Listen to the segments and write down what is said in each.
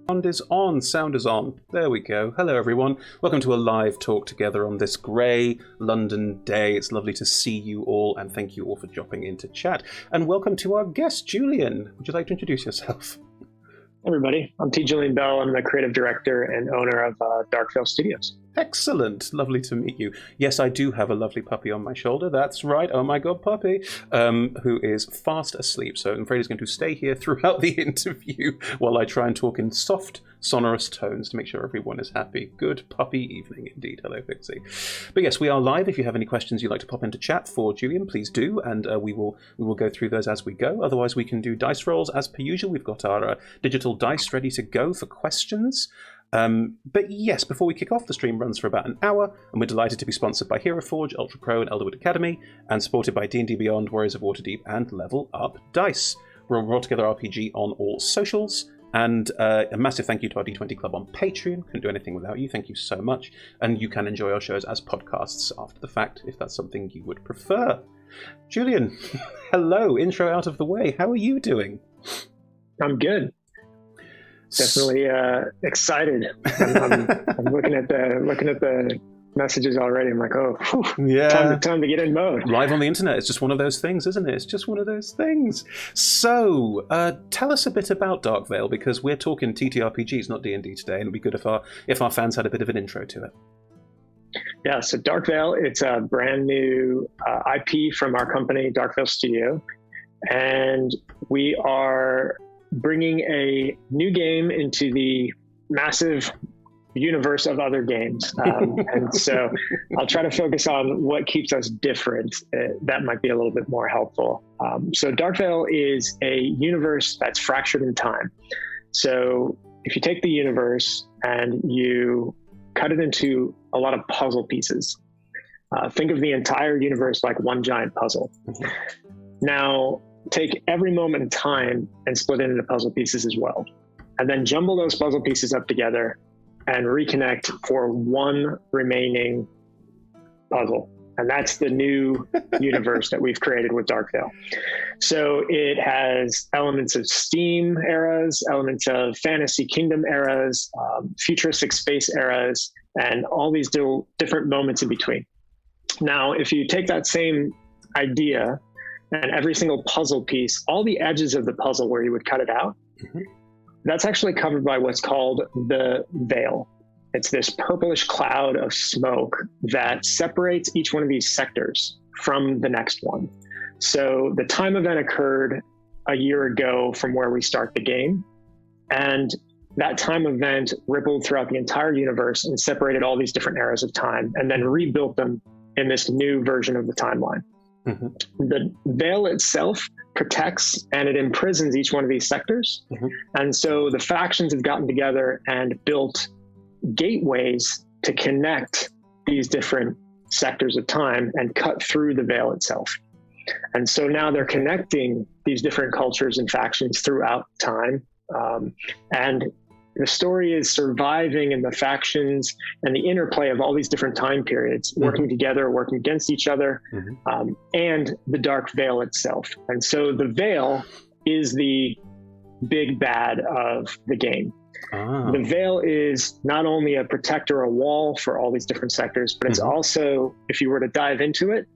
Sound is on, sound is on. There we go. Hello everyone. Welcome to a live talk together on this grey London day. It's lovely to see you all and thank you all for dropping into chat. And welcome to our guest, Julian. Would you like to introduce yourself? Everybody, I'm Julian Bell. I'm the creative director and owner of Dark Veil Studios. Excellent. Lovely to meet you. Yes, I do have a lovely puppy on my shoulder. That's right. Oh my God, puppy, who is fast asleep. So I'm afraid he's going to stay here throughout the interview while I try and talk in soft, sonorous tones to make sure everyone is happy. Good puppy evening indeed. Hello, Pixie. But yes, we are live. If you have any questions you'd like to pop into chat for Julian, please do, and we will go through those as we go. Otherwise, we can do dice rolls as per usual. We've got our digital dice ready to go for questions. But yes, before we kick off, the stream runs for about an hour, and we're delighted to be sponsored by Hero Forge, Ultra Pro, and Elderwood Academy, and supported by D&D Beyond, Warriors of Waterdeep, and Level Up Dice. We're on Raw Together RPG on all socials, and a massive thank you to our D20 Club on Patreon. Couldn't do anything without you. Thank you so much. And you can enjoy our shows as podcasts after the fact, if that's something you would prefer. Julian, hello. Intro out of the way. How are you doing? I'm good. Definitely excited. I'm looking at the messages already. I'm like, oh, whew, yeah, time to get in mode. Live on the internet. It's just one of those things, isn't it? It's just one of those things. So, tell us a bit about Dark Veil, because we're talking TTRPGs, not D&D today, and it'd be good if our fans had a bit of an intro to it. Yeah, so Dark Veil, it's a brand new IP from our company, Dark Veil Studio, and we are bringing a new game into the massive universe of other games. And so I'll try to focus on what keeps us different. That might be a little bit more helpful. So Dark Veil is a universe that's fractured in time. So if you take the universe and you cut it into a lot of puzzle pieces, think of the entire universe like one giant puzzle. Mm-hmm. Now, take every moment in time and split it into puzzle pieces as well. And then jumble those puzzle pieces up together and reconnect for one remaining puzzle. And that's the new universe that we've created with Dark Veil. So it has elements of Steam eras, elements of Fantasy Kingdom eras, futuristic space eras, and all these different moments in between. Now, if you take that same idea and every single puzzle piece, all the edges of the puzzle where you would cut it out, mm-hmm. that's actually covered by what's called the veil. It's this purplish cloud of smoke that separates each one of these sectors from the next one. So the time event occurred a year ago from where we start the game, and that time event rippled throughout the entire universe and separated all these different eras of time and then rebuilt them in this new version of the timeline. Mm-hmm. The veil itself protects and it imprisons each one of these sectors. Mm-hmm. And so the factions have gotten together and built gateways to connect these different sectors of time and cut through the veil itself. And so now they're connecting these different cultures and factions throughout time. And the story is surviving in the factions and the interplay of all these different time periods, mm-hmm. working together, working against each other, mm-hmm. And the dark veil itself. And so the veil is the big bad of the game. Ah. The veil is not only a protector, a wall for all these different sectors, but it's mm-hmm. also, if you were to dive into it,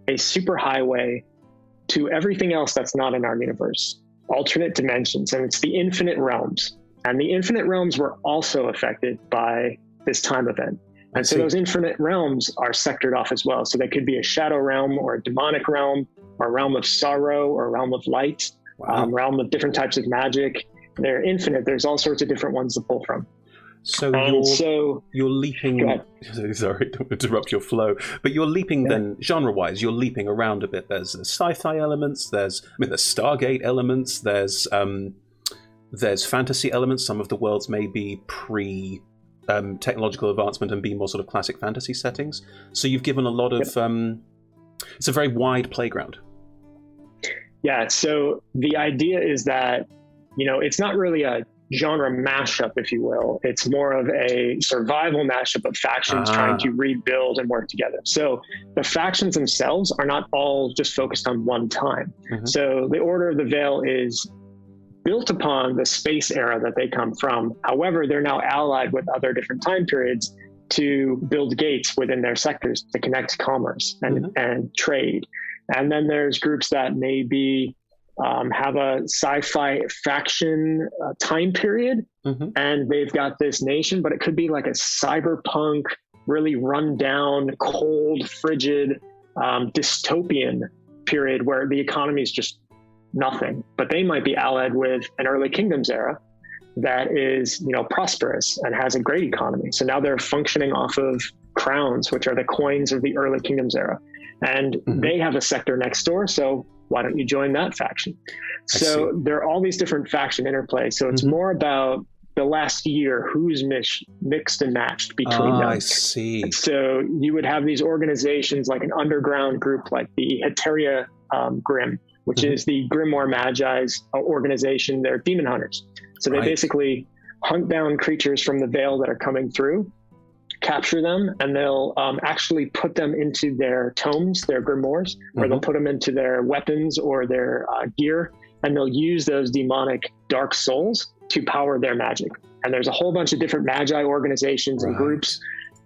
a super highway to everything else that's not in our universe, alternate dimensions, and it's the infinite realms. And the infinite realms were also affected by this time event. And so those infinite realms are sectored off as well. So they could be a shadow realm or a demonic realm or a realm of sorrow or a realm of light, wow. Realm of different types of magic. They're infinite. There's all sorts of different ones to pull from. So you're leaping, sorry to interrupt your flow, but you're leaping then genre-wise, you're leaping around a bit. There's sci-fi elements, there's Stargate elements, there's fantasy elements. Some of the worlds may be technological advancement and be more sort of classic fantasy settings. So you've given a lot of, it's a very wide playground. Yeah, so the idea is that, it's not really a genre mashup, if you will. It's more of a survival mashup of factions trying to rebuild and work together. So the factions themselves are not all just focused on one time. Mm-hmm. So the Order of the Veil is built upon the space era that they come from. However, they're now allied with other different time periods to build gates within their sectors to connect commerce and trade. And then there's groups that maybe have a sci-fi faction time period, and they've got this nation, but it could be like a cyberpunk, really run down, cold, frigid, dystopian period where the economy is just nothing. But they might be allied with an early kingdoms era that is, prosperous and has a great economy. So now they're functioning off of crowns, which are the coins of the early kingdoms era. And they have a sector next door. So why don't you join that faction? So there are all these different faction interplay. So it's more about the last year, who's mixed and matched between them. I see. So you would have these organizations like an underground group like the Heteria Grimm, which is the Grimoire Magi's organization. They're demon hunters. So they basically hunt down creatures from the Veil that are coming through, capture them, and they'll actually put them into their tomes, their grimoires, or they'll put them into their weapons or their gear, and they'll use those demonic dark souls to power their magic. And there's a whole bunch of different magi organizations and groups.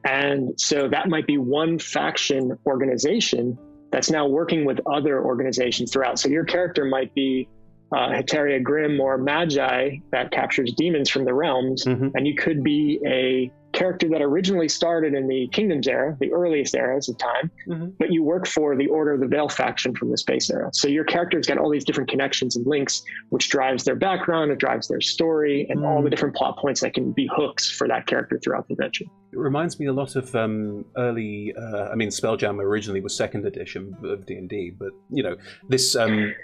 And so that might be one faction organization that's now working with other organizations throughout. So your character might be Heteria Grimm or Magi that captures demons from the realms, and you could be a character that originally started in the Kingdoms era, the earliest eras of time, but you work for the Order of the Veil faction from the space era. So your character's got all these different connections and links, which drives their background, it drives their story, and all the different plot points that can be hooks for that character throughout the adventure. It reminds me a lot of early, Spelljammer originally was 2nd edition of D&D, but, this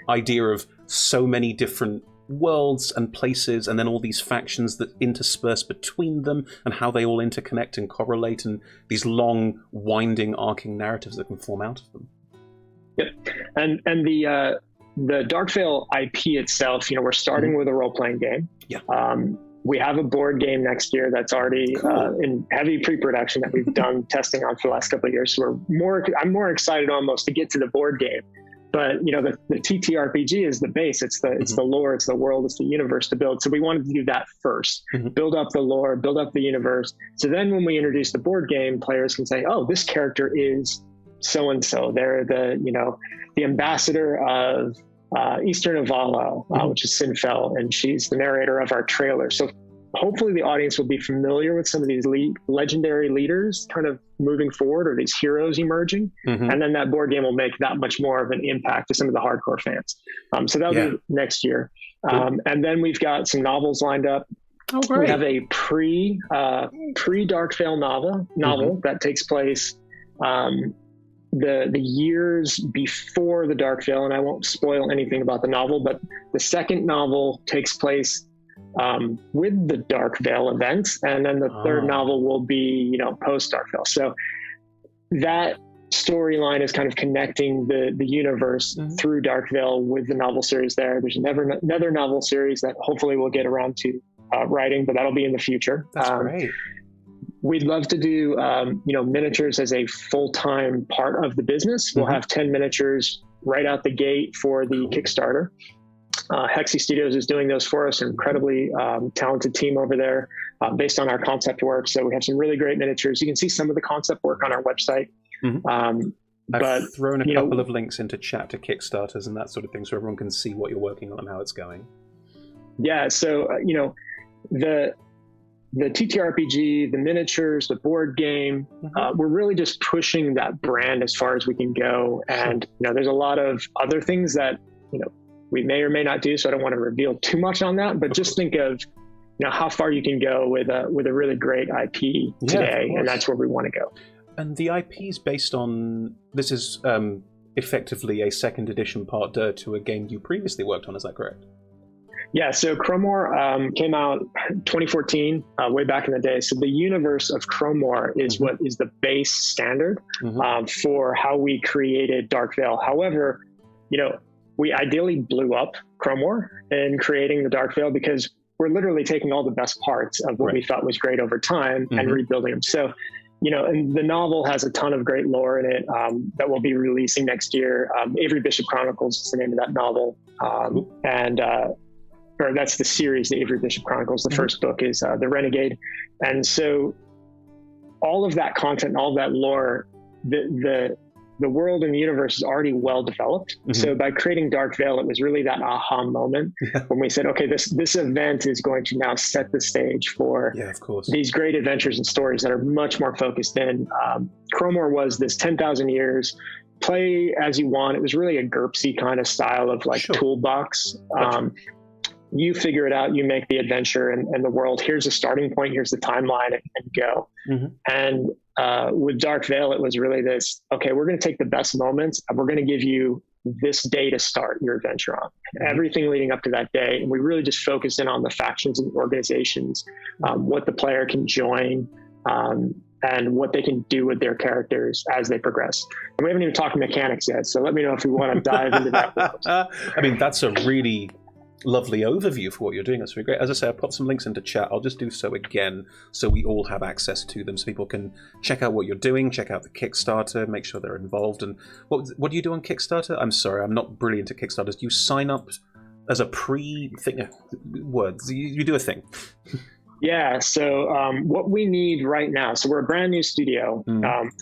idea of so many different worlds and places, and then all these factions that intersperse between them, and how they all interconnect and correlate, and these long, winding, arcing narratives that can form out of them. Yep, and the Dark Veil IP itself, we're starting with a role-playing game. Yeah. We have a board game next year that's already in heavy pre-production that we've done testing on for the last couple of years. So I'm more excited almost to get to the board game. But the TTRPG is the base. It's the lore, it's the world, it's the universe to build. So we wanted to do that first, build up the lore, build up the universe. So then when we introduce the board game, players can say, "Oh, this character is so and so. They're the ambassador of Eastern Avalo, which is Sinfel, and she's the narrator of our trailer." So hopefully the audience will be familiar with some of these legendary leaders kind of moving forward, or these heroes emerging. And then that board game will make that much more of an impact to some of the hardcore fans. So that'll be next year. And then we've got some novels lined up. Oh, great. We have a pre-Dark Veil novel that takes place the years before the Dark Veil, and I won't spoil anything about the novel, but the second novel takes place with the Dark Veil events, and then the third novel will be, post Dark Veil. So that storyline is kind of connecting the universe through Dark Veil with the novel series there. There's another novel series that hopefully we'll get around to writing, but that'll be in the future. That's great. We'd love to do, miniatures as a full-time part of the business. We'll have 10 miniatures right out the gate for the Kickstarter. Hexy Studios is doing those for us, an incredibly talented team over there based on our concept work. So we have some really great miniatures. You can see some of the concept work on our website. I've thrown a couple of links into chat to Kickstarters and that sort of thing, so everyone can see what you're working on and how it's going. Yeah, so, the TTRPG, the miniatures, the board game, we're really just pushing that brand as far as we can go. And, there's a lot of other things that, we may or may not do, so I don't want to reveal too much on that, but just think of, how far you can go with a really great IP today, and that's where we want to go. And the IP is based on, this is effectively a 2nd edition part to a game you previously worked on, is that correct? Yeah, so Cromore came out 2014, way back in the day. So the universe of Cromore is what is the base standard for how we created Dark Veil. However, we ideally blew up Cromore in creating the Dark Veil because we're literally taking all the best parts of what we thought was great over time and rebuilding them. So, and the novel has a ton of great lore in it that we'll be releasing next year. Avery Bishop Chronicles is the name of that novel. or that's the series, the Avery Bishop Chronicles. The first book is The Renegade. And so all of that content and all of that lore, the world and the universe is already well developed. So by creating Dark Veil, it was really that aha moment when we said, okay, this event is going to now set the stage for these great adventures and stories that are much more focused in. Cromor was this 10,000 years, play as you want. It was really a GURPSy kind of style of like toolbox. You figure it out, you make the adventure and the world. Here's the starting point, here's the timeline, and go. And with Dark Veil, it was really this, okay, we're going to take the best moments and we're going to give you this day to start your adventure on. Everything leading up to that day. And we really just focused in on the factions and organizations, what the player can join, and what they can do with their characters as they progress. And we haven't even talked mechanics yet, so let me know if you want to dive into that world. I mean, that's a really lovely overview for what you're doing. That's really great. As I say, I'll put some links into chat. I'll just do so again so we all have access to them so people can check out what you're doing, check out the Kickstarter, make sure they're involved. And what do you do on Kickstarter? I'm sorry, I'm not brilliant at Kickstarters. Do you sign up as a pre-thing? Words. You do a thing. Yeah, so what we need right now, so we're a brand new studio.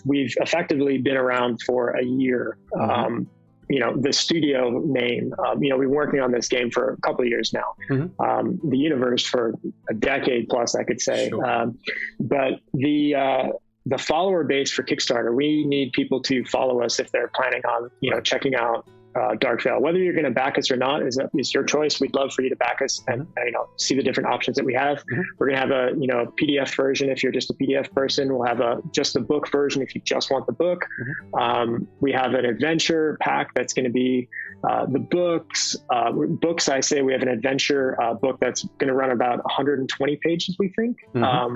We've effectively been around for a year. The studio name, we've been working on this game for a couple of years now. The universe for a decade plus, I could say. But the follower base for Kickstarter, we need people to follow us if they're planning on, checking out Dark Veil. Whether you're going to back us or not is your choice. We'd love for you to back us and see the different options that we have. We're going to have a PDF version if you're just a PDF person. We'll have just the book version if you just want the book. We have an adventure pack that's going to be the books. I say we have an adventure book that's going to run about 120 pages, we think,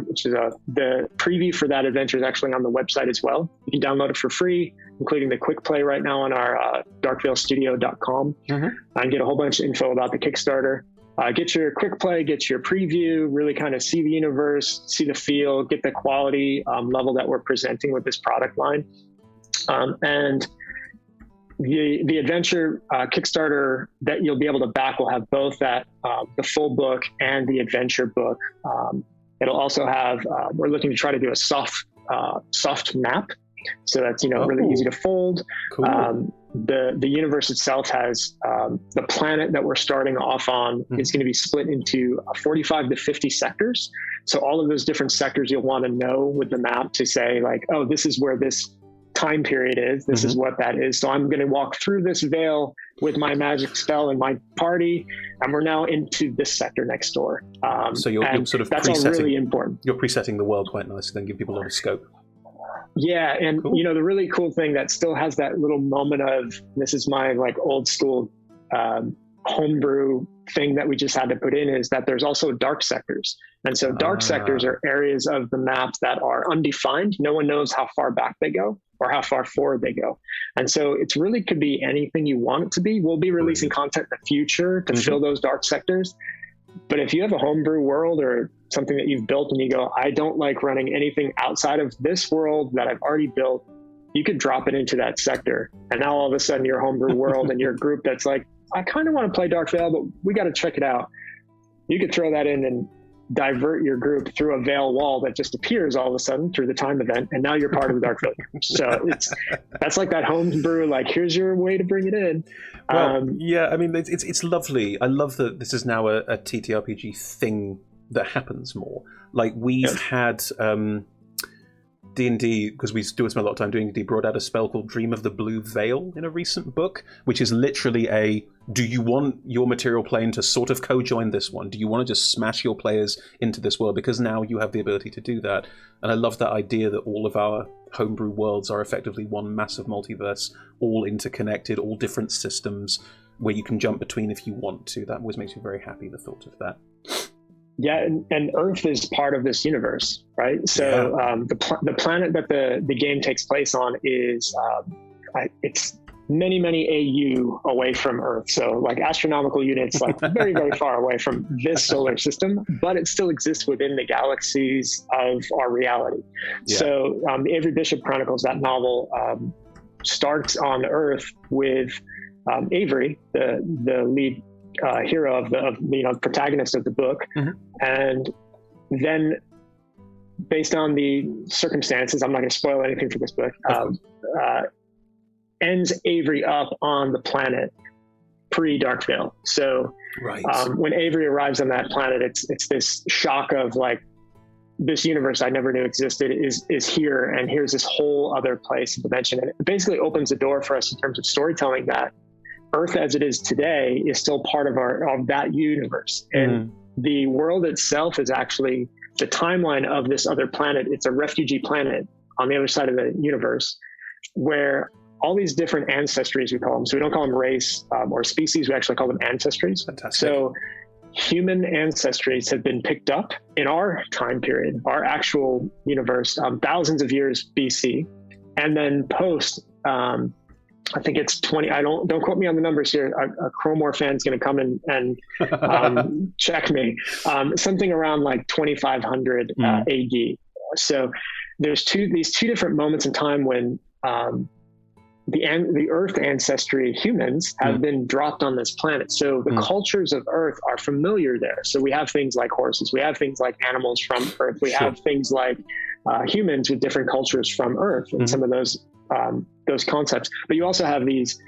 which is the preview for that adventure is actually on the website as well. You can download it for free, including the quick play right now on our darkveilstudio.com, and get a whole bunch of info about the Kickstarter. Get your quick play, get your preview, really kind of see the universe, see the feel, get the quality level that we're presenting with this product line. And the adventure Kickstarter that you'll be able to back will have both that the full book and the adventure book. It'll also have, we're looking to try to do a soft map. So that's, really easy to fold. Cool. The universe itself has the planet that we're starting off on is going to be split into 45 to 50 sectors. So all of those different sectors you'll want to know with the map to say like, oh, this is where this time period is. This is what that is. So I'm going to walk through this veil with my magic spell and my party, and we're now into this sector next door. So you're sort of that's all really important. You're presetting the world quite nicely, then give people a lot of scope. Yeah, and cool. The really cool thing that still has that little moment of this is my like old school homebrew thing that we just had to put in is that there's also dark sectors. And so dark sectors are areas of the map that are undefined. No one knows how far back they go or how far forward they go. And so it's really could be anything you want it to be. We'll be releasing content in the future to fill those dark sectors. But if you have a homebrew world or something that you've built and you go, I don't like running anything outside of this world that I've already built, you could drop it into that sector. And now all of a sudden your homebrew world and your group that's like, I kind of want to play Dark Veil, but we got to check it out. You could throw that in and divert your group through a veil wall that just appears all of a sudden through the time event. And now you're part of the Dark Veil. So that's like that homebrew, like, here's your way to bring it in. Well, yeah, I mean, it's lovely. I love that this is now a TTRPG thing that happens more. Like we've had D&D, because we do spend a lot of time doing D&D, brought out a spell called Dream of the Blue Veil in a recent book, which is literally do you want your material plane to sort of co-join this one? Do you want to just smash your players into this world? Because now you have the ability to do that. And I love that idea that all of our homebrew worlds are effectively one massive multiverse, all interconnected, all different systems where you can jump between if you want to. That always makes me very happy, the thought of that. Yeah, and Earth is part of this universe, right? So the planet that the game takes place on is it's many AU away from Earth. So like astronomical units, like very, very far away from this solar system, but it still exists within the galaxies of our reality. Yeah. So the Avery Bishop Chronicles, that novel, starts on Earth with Avery, the lead hero of the protagonist of the book, and then based on the circumstances, I'm not going to spoil anything for this book, ends Avery up on the planet pre-Dark Veil. So when Avery arrives on that planet, it's this shock of like, this universe I never knew existed is here, and here's this whole other place and dimension. And it basically opens the door for us in terms of storytelling that Earth as it is today is still part of that universe. And the world itself is actually the timeline of this other planet. It's a refugee planet on the other side of the universe where all these different ancestries, we call them. So we don't call them race or species. We actually call them ancestries. Fantastic. So human ancestries have been picked up in our time period, our actual universe, thousands of years BC, and then post, I think it's 20. Don't quote me on the numbers here. A Cromore fan's going to come and check me. Something around like 2500 AD. So there's these two different moments in time when the Earth ancestry humans have been dropped on this planet. So the cultures of Earth are familiar there. So we have things like horses, we have things like animals from Earth, we have things like humans with different cultures from Earth, and some of those concepts. But you also have these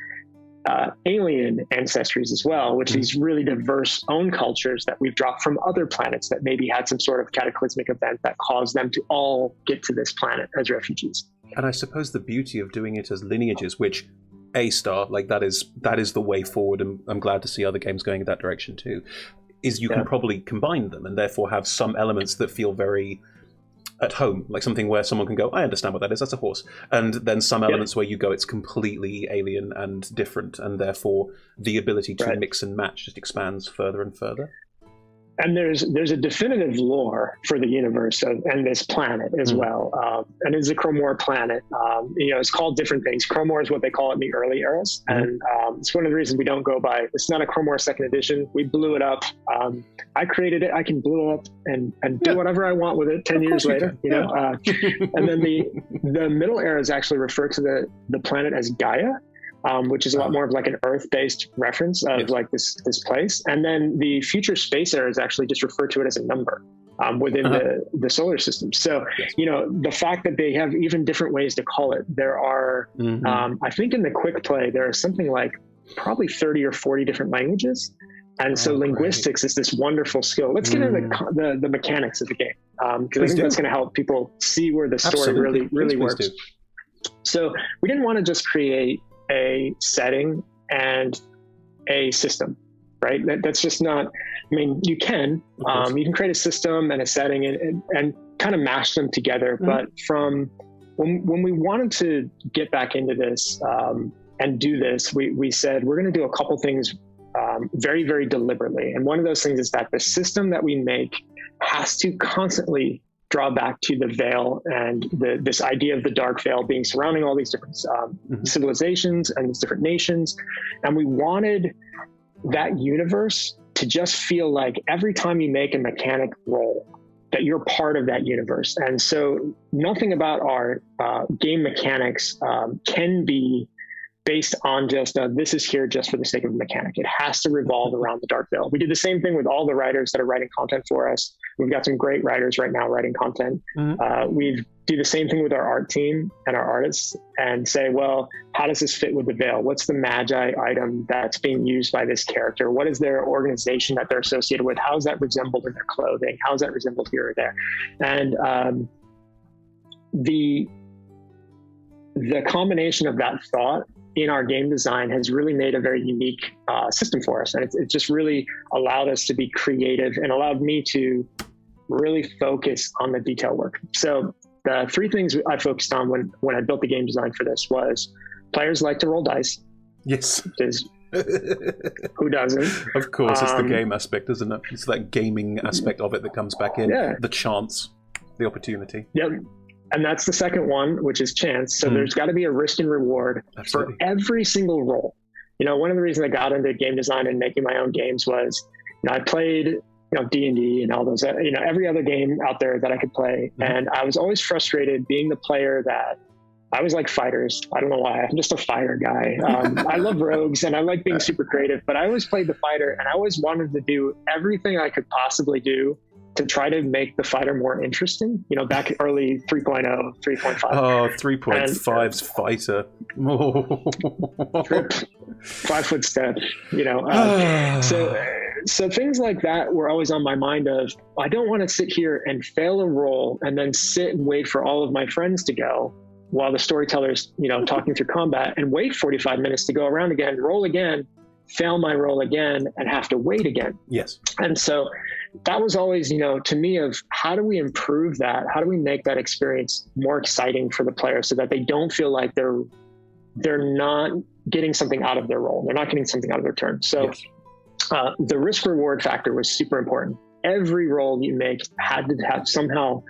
alien ancestries as well, which these really diverse own cultures that we've dropped from other planets that maybe had some sort of cataclysmic event that caused them to all get to this planet as refugees. And I suppose the beauty of doing it as lineages, which like that is the way forward, and I'm glad to see other games going in that direction too, is you can probably combine them and therefore have some elements that feel very at home, like something where someone can go, I understand what that is, that's a horse. And then some elements where you go, it's completely alien and different, and therefore the ability to mix and match just expands further and further. And there's a definitive lore for the universe and this planet as well. And it's a Cromore planet. It's called different things. Cromore is what they call it in the early eras. And it's one of the reasons we don't go by, it's not a Cromore second edition. We blew it up. I created it. I can blow it up and do whatever I want with it 10 years later. And then the middle eras actually refer to the planet as Gaia. Which is a lot more of like an Earth-based reference of like this place. And then the future space eras actually just refer to it as a number within the solar system. So, the fact that they have even different ways to call it, there are, I think in the quick play, there are something like probably 30 or 40 different languages. And so linguistics is this wonderful skill. Let's get into the mechanics of the game, because I think that's going to help people see where the story really works. So we didn't want to just create a setting and a system, right? That's just not, you can create a system and a setting and kind of mash them together. But from when we wanted to get back into this and do this, we said, we're going to do a couple things very, very deliberately. And one of those things is that the system that we make has to constantly draw back to the veil and this idea of the dark veil being surrounding all these different civilizations and these different nations. And we wanted that universe to just feel like every time you make a mechanic roll, that you're part of that universe. And so nothing about our game mechanics can be based on just this is here just for the sake of a mechanic. It has to revolve around the dark veil. We did the same thing with all the writers that are writing content for us. We've got some great writers right now writing content. We do the same thing with our art team and our artists and say, well, how does this fit with the veil? What's the magi item that's being used by this character? What is their organization that they're associated with? How is that resembled in their clothing? How is that resembled here or there? And the combination of that thought in our game design has really made a very unique system for us. And it just really allowed us to be creative and allowed me to really focus on the detail work. So the three things I focused on when I built the game design for this was players like to roll dice. Yes. Who doesn't? Of course, it's the game aspect, isn't it? It's that gaming aspect of it that comes back in. Yeah. The chance, the opportunity. Yep. And that's the second one, which is chance. So there's got to be a risk and reward for every single roll. One of the reasons I got into game design and making my own games was, I played, D&D and all those, every other game out there that I could play. And I was always frustrated being the player that I was like fighters. I don't know why. I'm just a fighter guy. I love rogues and I like being super creative, but I always played the fighter and I always wanted to do everything I could possibly do to try to make the fighter more interesting, back early 3.0, 3.5. Oh, 3.5's fighter. 5-foot step, so things like that were always on my mind of, I don't want to sit here and fail a roll and then sit and wait for all of my friends to go while the storyteller's, talking through combat and wait 45 minutes to go around again, roll again, fail my roll again, and have to wait again. Yes. And so that was always, to me, of how do we improve that? How do we make that experience more exciting for the player so that they don't feel like they're not getting something out of their roll. They're not getting something out of their turn. So yes. The risk reward factor was super important. Every roll you make had to have somehow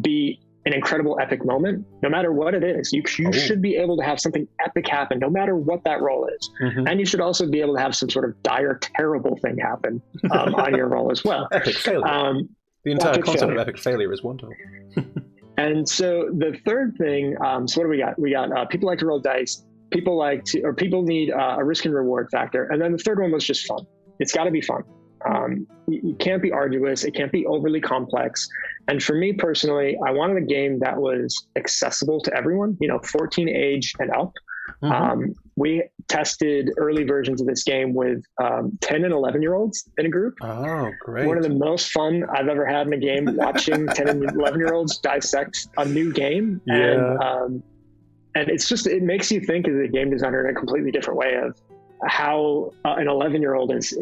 be an incredible epic moment, no matter what it is. You should be able to have something epic happen, no matter what that roll is. Mm-hmm. And you should also be able to have some sort of dire, terrible thing happen on your roll as well. Epic failure. The entire concept of epic failure is wonderful. And so the third thing, so what do we got? We got people like to roll dice. People need a risk and reward factor. And then the third one was just fun. It's got to be fun. You can't be arduous. It can't be overly complex. And for me personally, I wanted a game that was accessible to everyone, 14 age and up. Mm-hmm. We tested early versions of this game with 10 and 11-year-olds in a group. Oh, great. One of the most fun I've ever had in a game, watching 10 and 11-year-olds dissect a new game. Yeah. And it makes you think as a game designer in a completely different way of how an 11-year-old is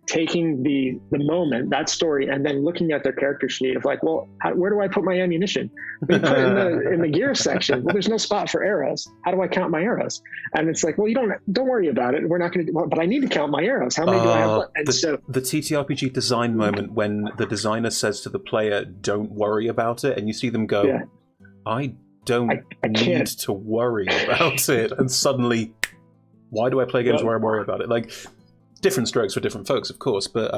taking the moment, that story, and then looking at their character sheet of like, well, where do I put my ammunition? We put it in the gear section. Well, there's no spot for arrows. How do I count my arrows? And it's like, well, don't worry about it. We're not going to, but I need to count my arrows. How many do I have? And the TTRPG design moment when the designer says to the player, don't worry about it. And you see them go, yeah. I need to worry about it. And suddenly, why do I play games where I worry about it? Like, different strokes for different folks, of course, but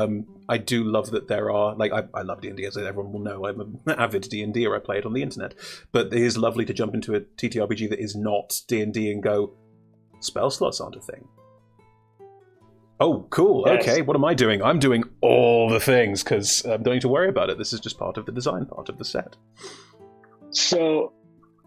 I do love that there are, like, I love D&D, as everyone will know. I'm an avid D&D-er. I play it on the internet. But it is lovely to jump into a TTRPG that is not D&D and go, spell slots aren't a thing. Oh, cool. Yes. Okay, what am I doing? I'm doing all the things because I'm don't need to worry about it. This is just part of the design, part of the set. So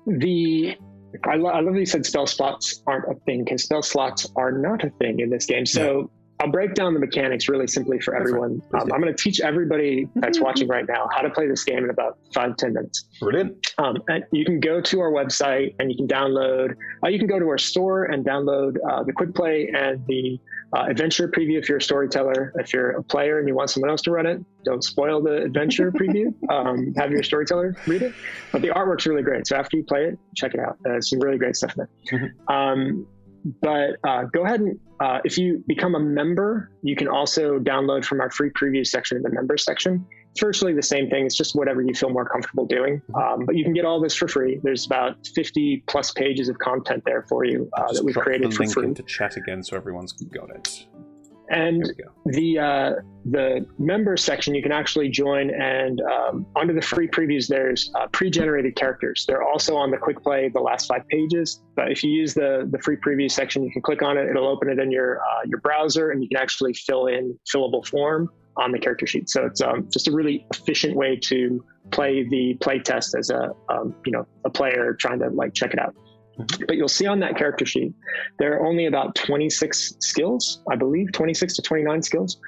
I love that you said spell slots aren't a thing, because spell slots are not a thing in this game. So yeah. I'll break down the mechanics really simply for everyone. I'm going to teach everybody that's watching right now how to play this game in about 5-10 minutes. Brilliant. And you can go to our website and you can download, you can go to our store and download the quick play and the adventure preview if you're a storyteller. If you're a player and you want someone else to run it, don't spoil the adventure preview. Have your storyteller read it. But the artwork's really great. So after you play it, check it out. There's some really great stuff in there. Mm-hmm. But go ahead and if you become a member, you can also download from our free preview section in the members section. It's virtually the same thing. It's just whatever you feel more comfortable doing. But you can get all this for free. There's about 50 plus pages of content there for you that we've created for free. Link into chat again so everyone's got it. And the member section, you can actually join, and under the free previews, there's pre-generated characters. They're also on the quick play, the last 5 pages. But if you use the free preview section, you can click on it. It'll open it in your browser, and you can actually fill in fillable form on the character sheet. So it's just a really efficient way to play the play test as a player trying to check it out. Mm-hmm. But you'll see on that character sheet, there are only about 26 skills, I believe, 26 to 29 skills.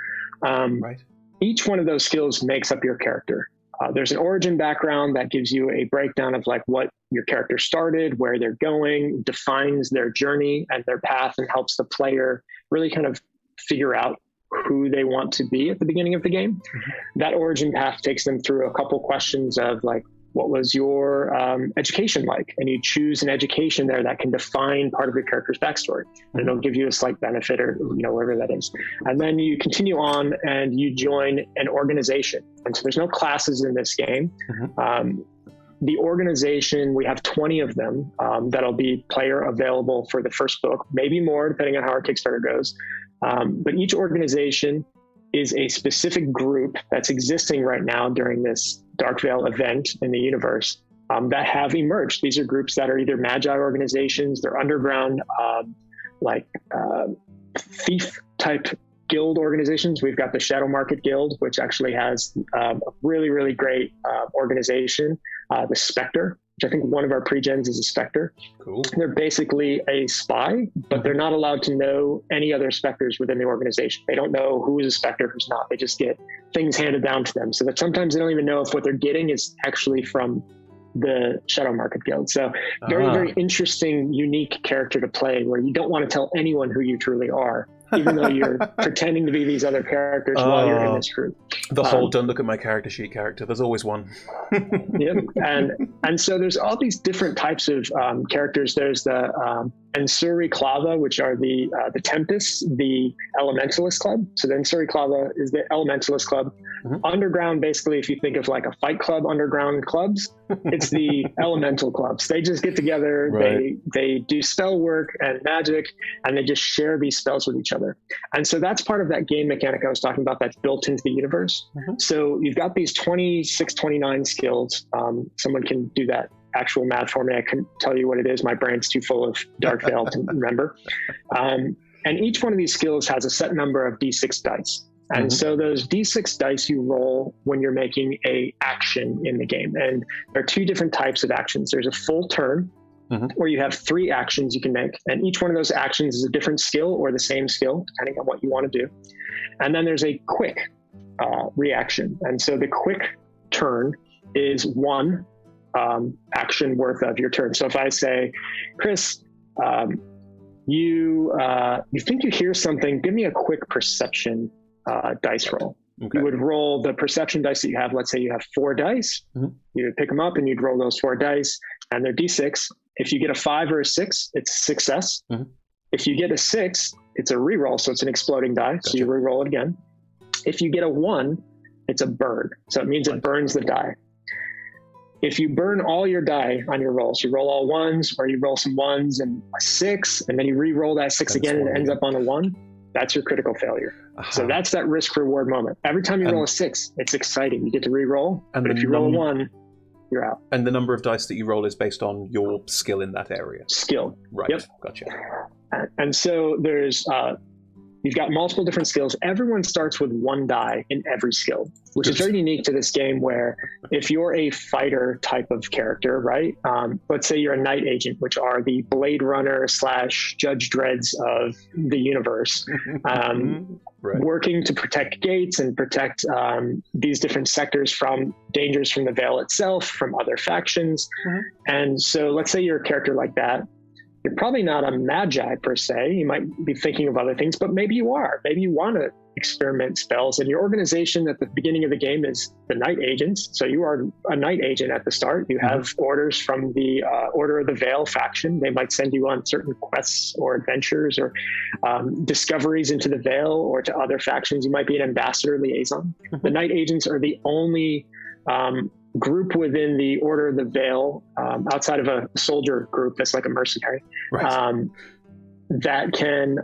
Right. Each one of those skills makes up your character. There's an origin background that gives you a breakdown of what your character started, where they're going, defines their journey and their path, and helps the player really kind of figure out who they want to be at the beginning of the game. Mm-hmm. That origin path takes them through a couple questions of what was your education like? And you choose an education there that can define part of your character's backstory. And it'll give you a slight benefit or, wherever that is. And then you continue on and you join an organization. And so there's no classes in this game. Mm-hmm. The organization, we have 20 of them that'll be player available for the first book, maybe more depending on how our Kickstarter goes. But each organization is a specific group that's existing right now during this Dark Veil event in the universe that have emerged. These are groups that are either magi organizations, they're underground, like thief type guild organizations. We've got the Shadow Market Guild, which actually has a really, really great organization, the Spectre, which I think one of our pre-gens is a Spectre. Cool. They're basically a spy, but they're not allowed to know any other Spectres within the organization. They don't know who is a Spectre, who's not. They just get things handed down to them. So that sometimes they don't even know if what they're getting is actually from the Shadow Market Guild. So very, very interesting, unique character to play where you don't want to tell anyone who you truly are, even though you're pretending to be these other characters while you're in this group. The whole don't look at my character sheet character. There's always one. Yep. And so there's all these different types of characters. There's the Ansuri Clava, which are the Tempests, the Elementalist Club. So the Ansuri Clava is the Elementalist Club. Underground, basically, if you think of like a Fight Club underground clubs, it's the Elemental Clubs. They just get together, they do spell work and magic, and they just share these spells with each other. And so that's part of that game mechanic I was talking about that's built into the universe. So you've got these 26, 29 skills. Someone can do that actual math for me. I couldn't tell you what it is. My brain's too full of Dark Veil to remember. And each one of these skills has a set number of D6 dice. And so those D6 dice you roll when you're making a action in the game. And there are two different types of actions. There's a full turn, where you have 3 actions you can make. And each one of those actions is a different skill or the same skill, depending on what you want to do. And then there's a quick reaction. And so the quick turn is 1 action worth of your turn. So if I say, Chris, you think you hear something, give me a quick perception dice roll. You would roll the perception dice that you have. Let's say you have 4 dice. You would pick them up and you'd roll those 4 dice, and they're D6. If you get a 5 or a 6, it's a success. If you get a 6, it's a reroll, so it's an exploding die. So you reroll it again. If you get a 1, it's a burn. So it means it burns the die. If you burn all your die on your rolls, you roll all 1s, or you roll some 1s and a 6, and then you re-roll that 6 again and it ends up on a 1, that's your critical failure. So that's that risk reward moment. Every time you roll a 6, it's exciting. You get to re-roll, but if you roll a 1, you're out. And the number of dice that you roll is based on your skill in that area? Skill. Right. Yep. Gotcha. And so there's... you've got multiple different skills. Everyone starts with 1 die in every skill, which is very unique to this game where if you're a fighter type of character, right? Let's say you're a night agent, which are the Blade Runner / Judge Dredds of the universe, working to protect gates and protect these different sectors from dangers from the Veil itself, from other factions. And so let's say you're a character like that. You're probably not a magi per se. You might be thinking of other things, but maybe you are. Maybe you want to experiment spells. And your organization at the beginning of the game is the Night Agents. So you are a Night Agent at the start. You have orders from the Order of the Veil faction. They might send you on certain quests or adventures or discoveries into the Veil or to other factions. You might be an ambassador liaison. The Night Agents are the only group within the Order of the Veil, outside of a soldier group that's like a mercenary, that can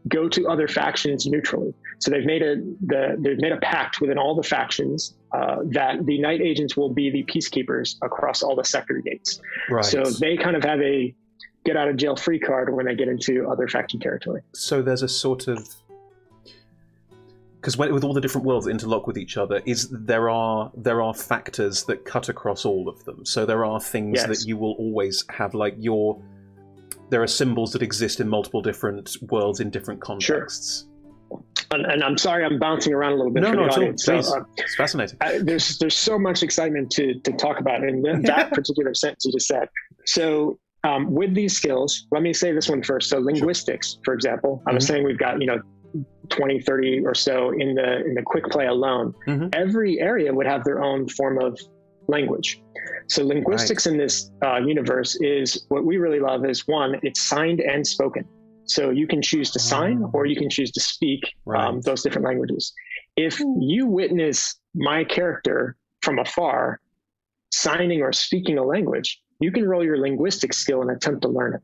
go to other factions neutrally. So they've made a pact within all the factions that the Night Agents will be the peacekeepers across all the sector gates. So they kind of have a get out of jail free card when they get into other faction territory. So there's a sort of... Because with all the different worlds that interlock with each other, there are factors that cut across all of them. So there are things that you will always have, like there are symbols that exist in multiple different worlds in different contexts. And I'm sorry I'm bouncing around a little bit for the audience. Please. It's fascinating. There's so much excitement to talk about in that particular sentence you just said. So with these skills, let me say this one first. So linguistics, for example, I was saying we've got 20, 30 or so in the quick play alone. Every area would have their own form of language. So linguistics in this universe is what we really love is, one, it's signed and spoken. So you can choose to sign or you can choose to speak those different languages. If you witness my character from afar signing or speaking a language, you can roll your linguistic skill and attempt to learn it.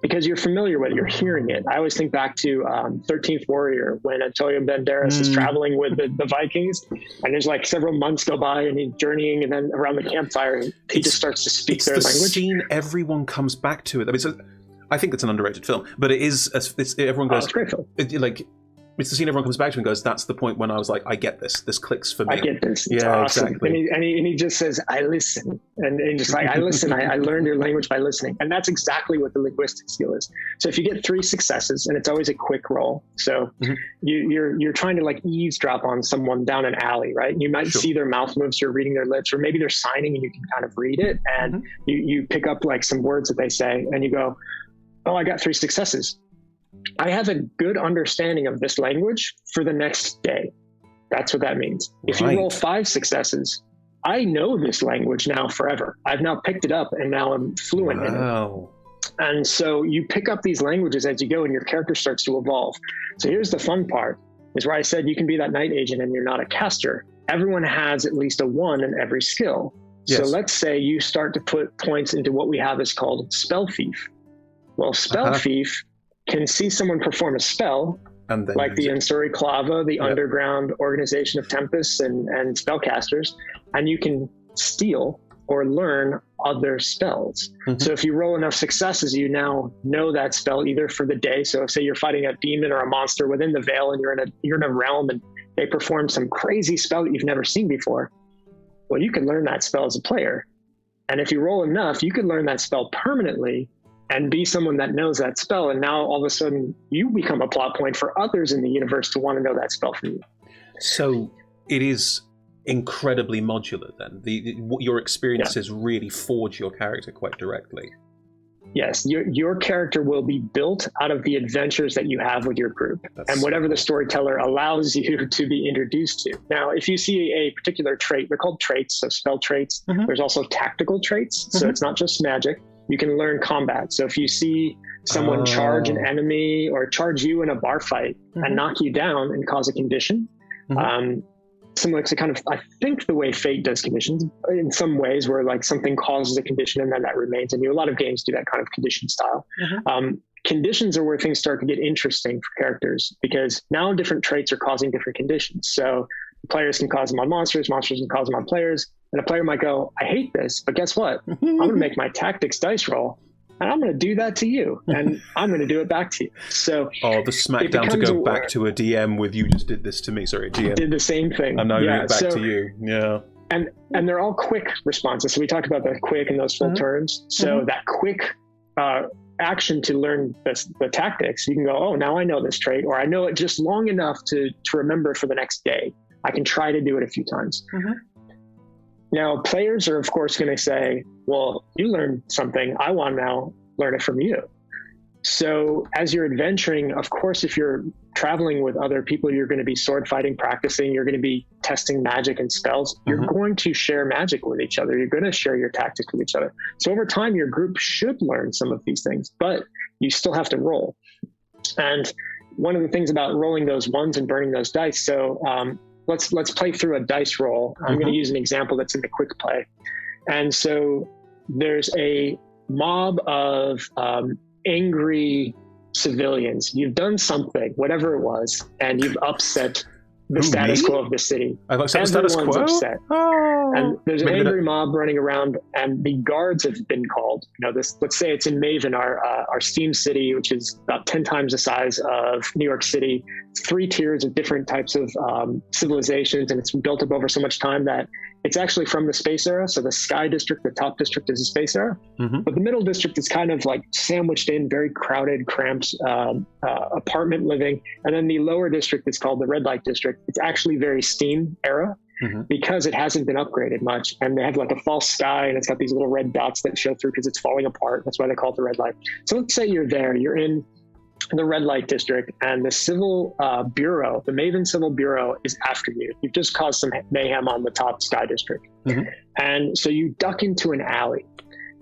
because you're familiar with it, you're hearing it. I always think back to 13th Warrior when Antonio Banderas is traveling with the Vikings, and there's like several months go by and he's journeying, and then around the campfire he just starts to speak their language. It's the scene everyone comes back to it. I mean, I think it's an underrated film, but it is. Everyone goes, it's a great film. It's the scene everyone comes back to and goes, that's the point when I was like, I get this. This clicks for me. I get this. It's awesome. Exactly. And he just says, I listen. And just like, I listen. I learned your language by listening. And that's exactly what the linguistic skill is. So if you get 3 successes, and it's always a quick roll. So you're trying to like eavesdrop on someone down an alley, right? You might see their mouth moves, you're reading their lips, or maybe they're signing and you can kind of read it. And you pick up like some words that they say and you go, oh, I got 3 successes. I have a good understanding of this language for the next day. That's what that means. If you roll 5 successes, I know this language now forever. I've now picked it up and now I'm fluent in it. And so you pick up these languages as you go and your character starts to evolve. So here's the fun part, is where I said you can be that night agent and you're not a caster. Everyone has at least a 1 in every skill. Yes. So let's say you start to put points into what we have is called Spell Thief. Well, Spell Thief can see someone perform a spell, and then like the Insuri Clava, the underground organization of Tempests and spellcasters, and you can steal or learn other spells. So if you roll enough successes, you now know that spell either for the day. So say you're fighting a demon or a monster within the Veil, and you're in a realm, and they perform some crazy spell that you've never seen before. Well, you can learn that spell as a player, and if you roll enough, you can learn that spell permanently and be someone that knows that spell. And now all of a sudden you become a plot point for others in the universe to want to know that spell from you. So it is incredibly modular then. Your experiences really forge your character quite directly. Yes, your character will be built out of the adventures that you have with your group and whatever the storyteller allows you to be introduced to. Now, if you see a particular trait, they're called traits, so spell traits. There's also tactical traits, so it's not just magic. You can learn combat. So if you see someone charge an enemy or charge you in a bar fight and knock you down and cause a condition, similar to kind of, I think, the way Fate does conditions in some ways, where like something causes a condition and then that remains in you. A lot of games do that kind of condition style. Conditions are where things start to get interesting for characters, because now different traits are causing different conditions. So players can cause them on monsters can cause them on players. And a player might go, I hate this, but guess what? I'm going to make my tactics dice roll, and I'm going to do that to you, and I'm going to do it back to you. So, the smackdown to go back to a DM with you just did this to me. Sorry, GM did the same thing. I'm now doing it back to you. Yeah. And they're all quick responses. So we talked about the quick and those full turns. So that quick action to learn the tactics, you can go, oh, now I know this trait, or I know it just long enough to remember for the next day. I can try to do it a few times. Now, players are, of course, going to say, well, you learned something. I want to now learn it from you. So as you're adventuring, of course, if you're traveling with other people, you're going to be sword fighting, practicing. You're going to be testing magic and spells. You're going to share magic with each other. You're going to share your tactics with each other. So over time, your group should learn some of these things, but you still have to roll. And one of the things about rolling those ones and burning those dice, so let's play through a dice roll. I'm going to use an example that's in the quick play. And so there's a mob of angry civilians. You've done something, whatever it was, and you've upset the status quo of the city. I've upset the status quo? Upset. And there's an angry mob running around, and the guards have been called. Let's say it's in Maven, our Steam city, which is about 10 times the size of New York City. It's 3 tiers of different types of civilizations, and it's been built up over so much time that it's actually from the space era. So the Sky District, the top district, is the space era. But the middle district is kind of like sandwiched in, very crowded, cramped apartment living. And then the lower district is called the Red Light District. It's actually very Steam era because it hasn't been upgraded much. And they have like a false sky, and it's got these little red dots that show through because it's falling apart. That's why they call it the Red Light. So let's say you're there, you're in the Red Light District, and the Civil Bureau, the Maven Civil Bureau, is after you. You've just caused some mayhem on the top Sky District. And so you duck into an alley.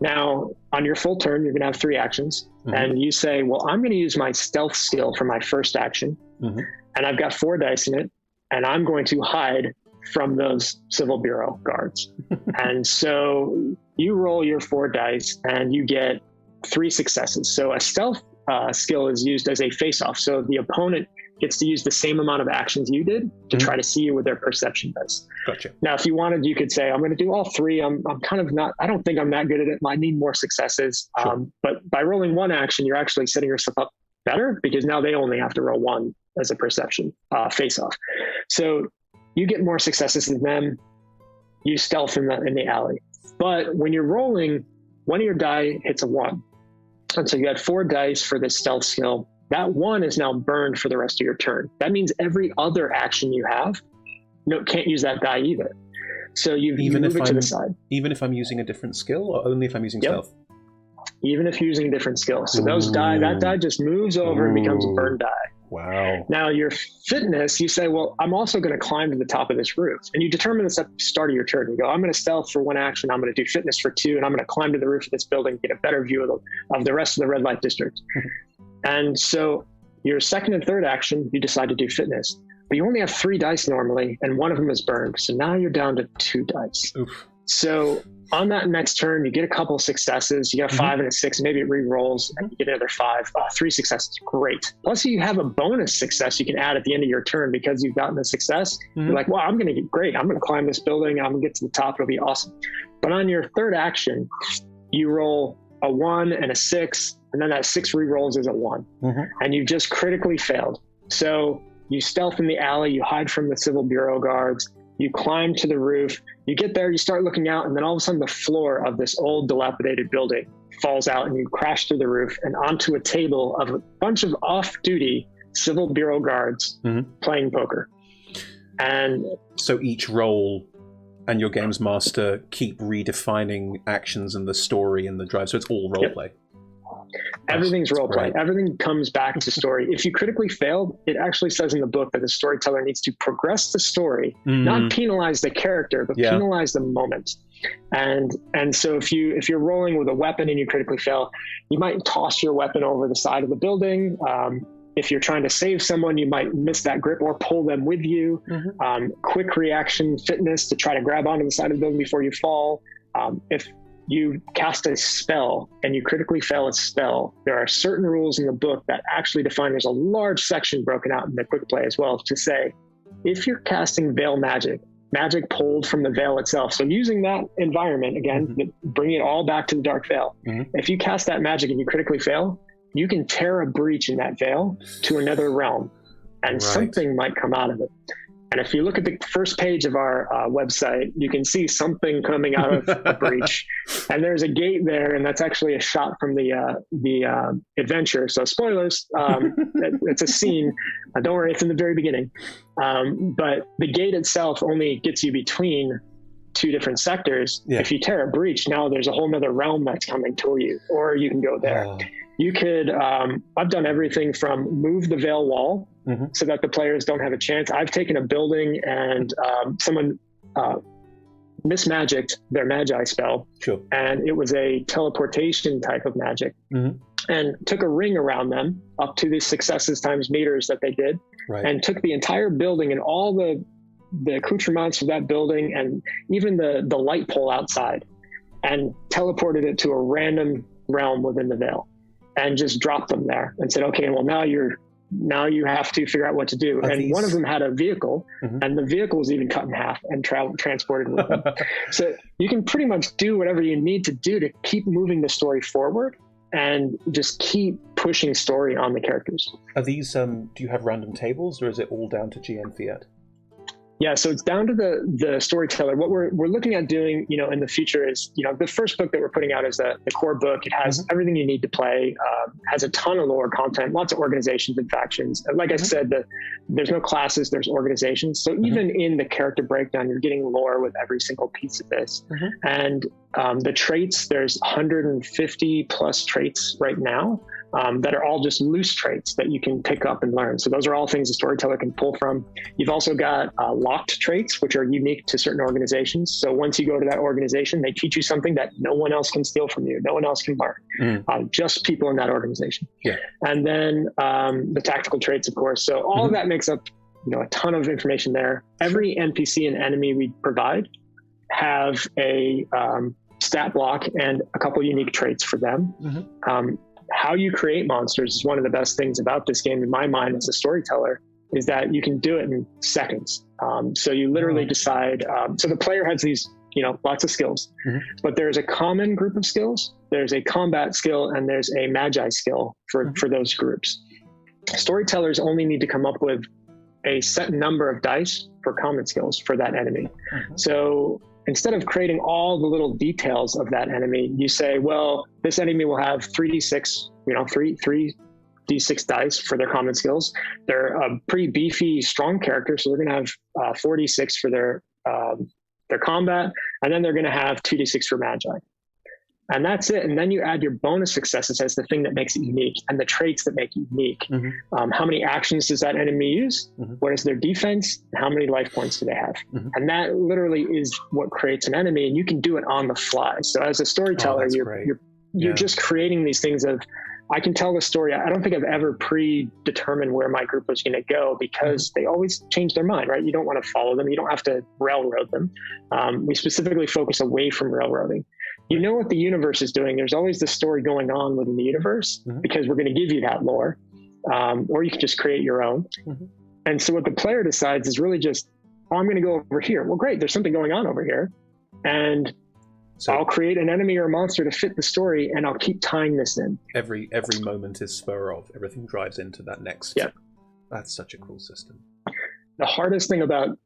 Now, on your full turn, you're going to have 3 actions. And you say, well, I'm going to use my stealth skill for my first action. And I've got 4 dice in it, and I'm going to hide from those Civil Bureau guards. And so you roll your 4 dice, and you get 3 successes. So a stealth skill is used as a face-off. So the opponent gets to use the same amount of actions you did to try to see you with their perception dice. Gotcha. Now, if you wanted, you could say, I'm going to do all 3. I'm kind of not, I don't think I'm that good at it. I need more successes. Sure. But by rolling 1 action, you're actually setting yourself up better, because now they only have to roll 1 as a perception face-off. So you get more successes than them. You stealth in the alley. But when you're rolling, one of your die hits a 1. And so you had 4 dice for this stealth skill. That 1 is now burned for the rest of your turn. That means every other action you have, can't use that die either. So you move it to the side. Even if I'm using a different skill, or only if I'm using stealth? Even if you're using a different skill. So those that die just moves over and becomes a burned die. Wow. Now your fitness, you say, well, I'm also going to climb to the top of this roof. And you determine this at the start of your turn. You go, I'm going to stealth for 1 action. I'm going to do fitness for 2. And I'm going to climb to the roof of this building, get a better view of the rest of the red light district. And so your second and third action, you decide to do fitness. But you only have 3 dice normally, and 1 of them is burned. So now you're down to 2 dice. Oof. So on that next turn, you get a couple successes. You got 5 and a 6, maybe it re-rolls, and you get another 5. 3 successes, great. Plus you have a bonus success you can add at the end of your turn because you've gotten a success. You're like, well, I'm going to get great. I'm going to climb this building. I'm going to get to the top. It'll be awesome. But on your third action, you roll a 1 and a 6, and then that 6 re-rolls as a 1. And you've just critically failed. So you stealth in the alley, you hide from the Civil Bureau guards, you climb to the roof, you get there, you start looking out, and then all of a sudden the floor of this old dilapidated building falls out and you crash through the roof and onto a table of a bunch of off-duty Civil Bureau guards playing poker. And so each roll and your games master keep redefining actions and the story and the drive. So it's all roleplay. Everything's role play. Everything comes back to story. If you critically failed, it actually says in the book that the storyteller needs to progress the story, not penalize the character, but penalize the moment. And so if you're rolling with a weapon and you critically fail, you might toss your weapon over the side of the building. If you're trying to save someone, you might miss that grip or pull them with you. Quick reaction fitness to try to grab onto the side of the building before you fall. If you cast a spell and you critically fail a spell, there are certain rules in the book that actually define, there's a large section broken out in the quick play as well, to say, if you're casting veil magic pulled from the veil itself, so using that environment, again, bringing it all back to the dark veil, if you cast that magic and you critically fail, you can tear a breach in that veil to another realm, and something might come out of it. And if you look at the first page of our website, you can see something coming out of a breach. And there's a gate there, and that's actually a shot from the adventure. So spoilers, it's a scene. Don't worry, it's in the very beginning. But the gate itself only gets you between 2 different sectors. If you tear a breach, now there's a whole nother realm that's coming to you, or you can go there. You could, I've done everything from move the veil wall so that the players don't have a chance. I've taken a building and someone mismagicked their magi spell. And it was a teleportation type of magic. And took a ring around them up to the successes times meters that they did. And took the entire building and all the accoutrements of that building and even the light pole outside and teleported it to a random realm within the veil. And just dropped them there and said, okay, well, now you have to figure out what to do. And one of them had a vehicle, and the vehicle was even cut in half and transported with them. So you can pretty much do whatever you need to do to keep moving the story forward and just keep pushing story on the characters. Are these, do you have random tables, or is it all down to GM fiat? Yeah, so it's down to the storyteller. What we're looking at doing, in the future is, the first book that we're putting out is the core book. It has everything you need to play, has a ton of lore content, lots of organizations and factions. And like I said, there's no classes, there's organizations. So even in the character breakdown, you're getting lore with every single piece of this. And the traits, there's 150 plus traits right now. That are all just loose traits that you can pick up and learn. So those are all things the storyteller can pull from. You've also got locked traits, which are unique to certain organizations. So once you go to that organization, they teach you something that no one else can steal from you. No one else can learn. Just people in that organization. And then the tactical traits, of course. So all of that makes up a ton of information there. Every NPC and enemy we provide have a stat block and a couple unique traits for them. How you create monsters is one of the best things about this game in my mind as a storyteller, is that you can do it in seconds. So you literally decide, so the player has these, lots of skills, but there's a common group of skills, there's a combat skill, and there's a magi skill for those groups. Storytellers only need to come up with a set number of dice for common skills for that enemy. So instead of creating all the little details of that enemy, you say, well, this enemy will have 3d6, three d6 dice for their common skills. They're a pretty beefy, strong character, so they're going to have 4d6 for their combat, and then they're going to have 2d6 for magi. And that's it. And then you add your bonus successes as the thing that makes it unique, and the traits that make it unique. How many actions does that enemy use? What is their defense? How many life points do they have? And that literally is what creates an enemy, and you can do it on the fly. So as a storyteller, you're just creating these things of, I can tell the story. I don't think I've ever predetermined where my group was going to go, because they always change their mind, right? You don't want to follow them. You don't have to railroad them. We specifically focus away from railroading. You know what the universe is doing. There's always this story going on within the universe, because we're going to give you that lore, or you can just create your own. And so what the player decides is really just, I'm going to go over here. Well, great. There's something going on over here. And so I'll create an enemy or a monster to fit the story, and I'll keep tying this in. Every moment is spur of. Everything drives into that next. Yeah. That's such a cool system. The hardest thing about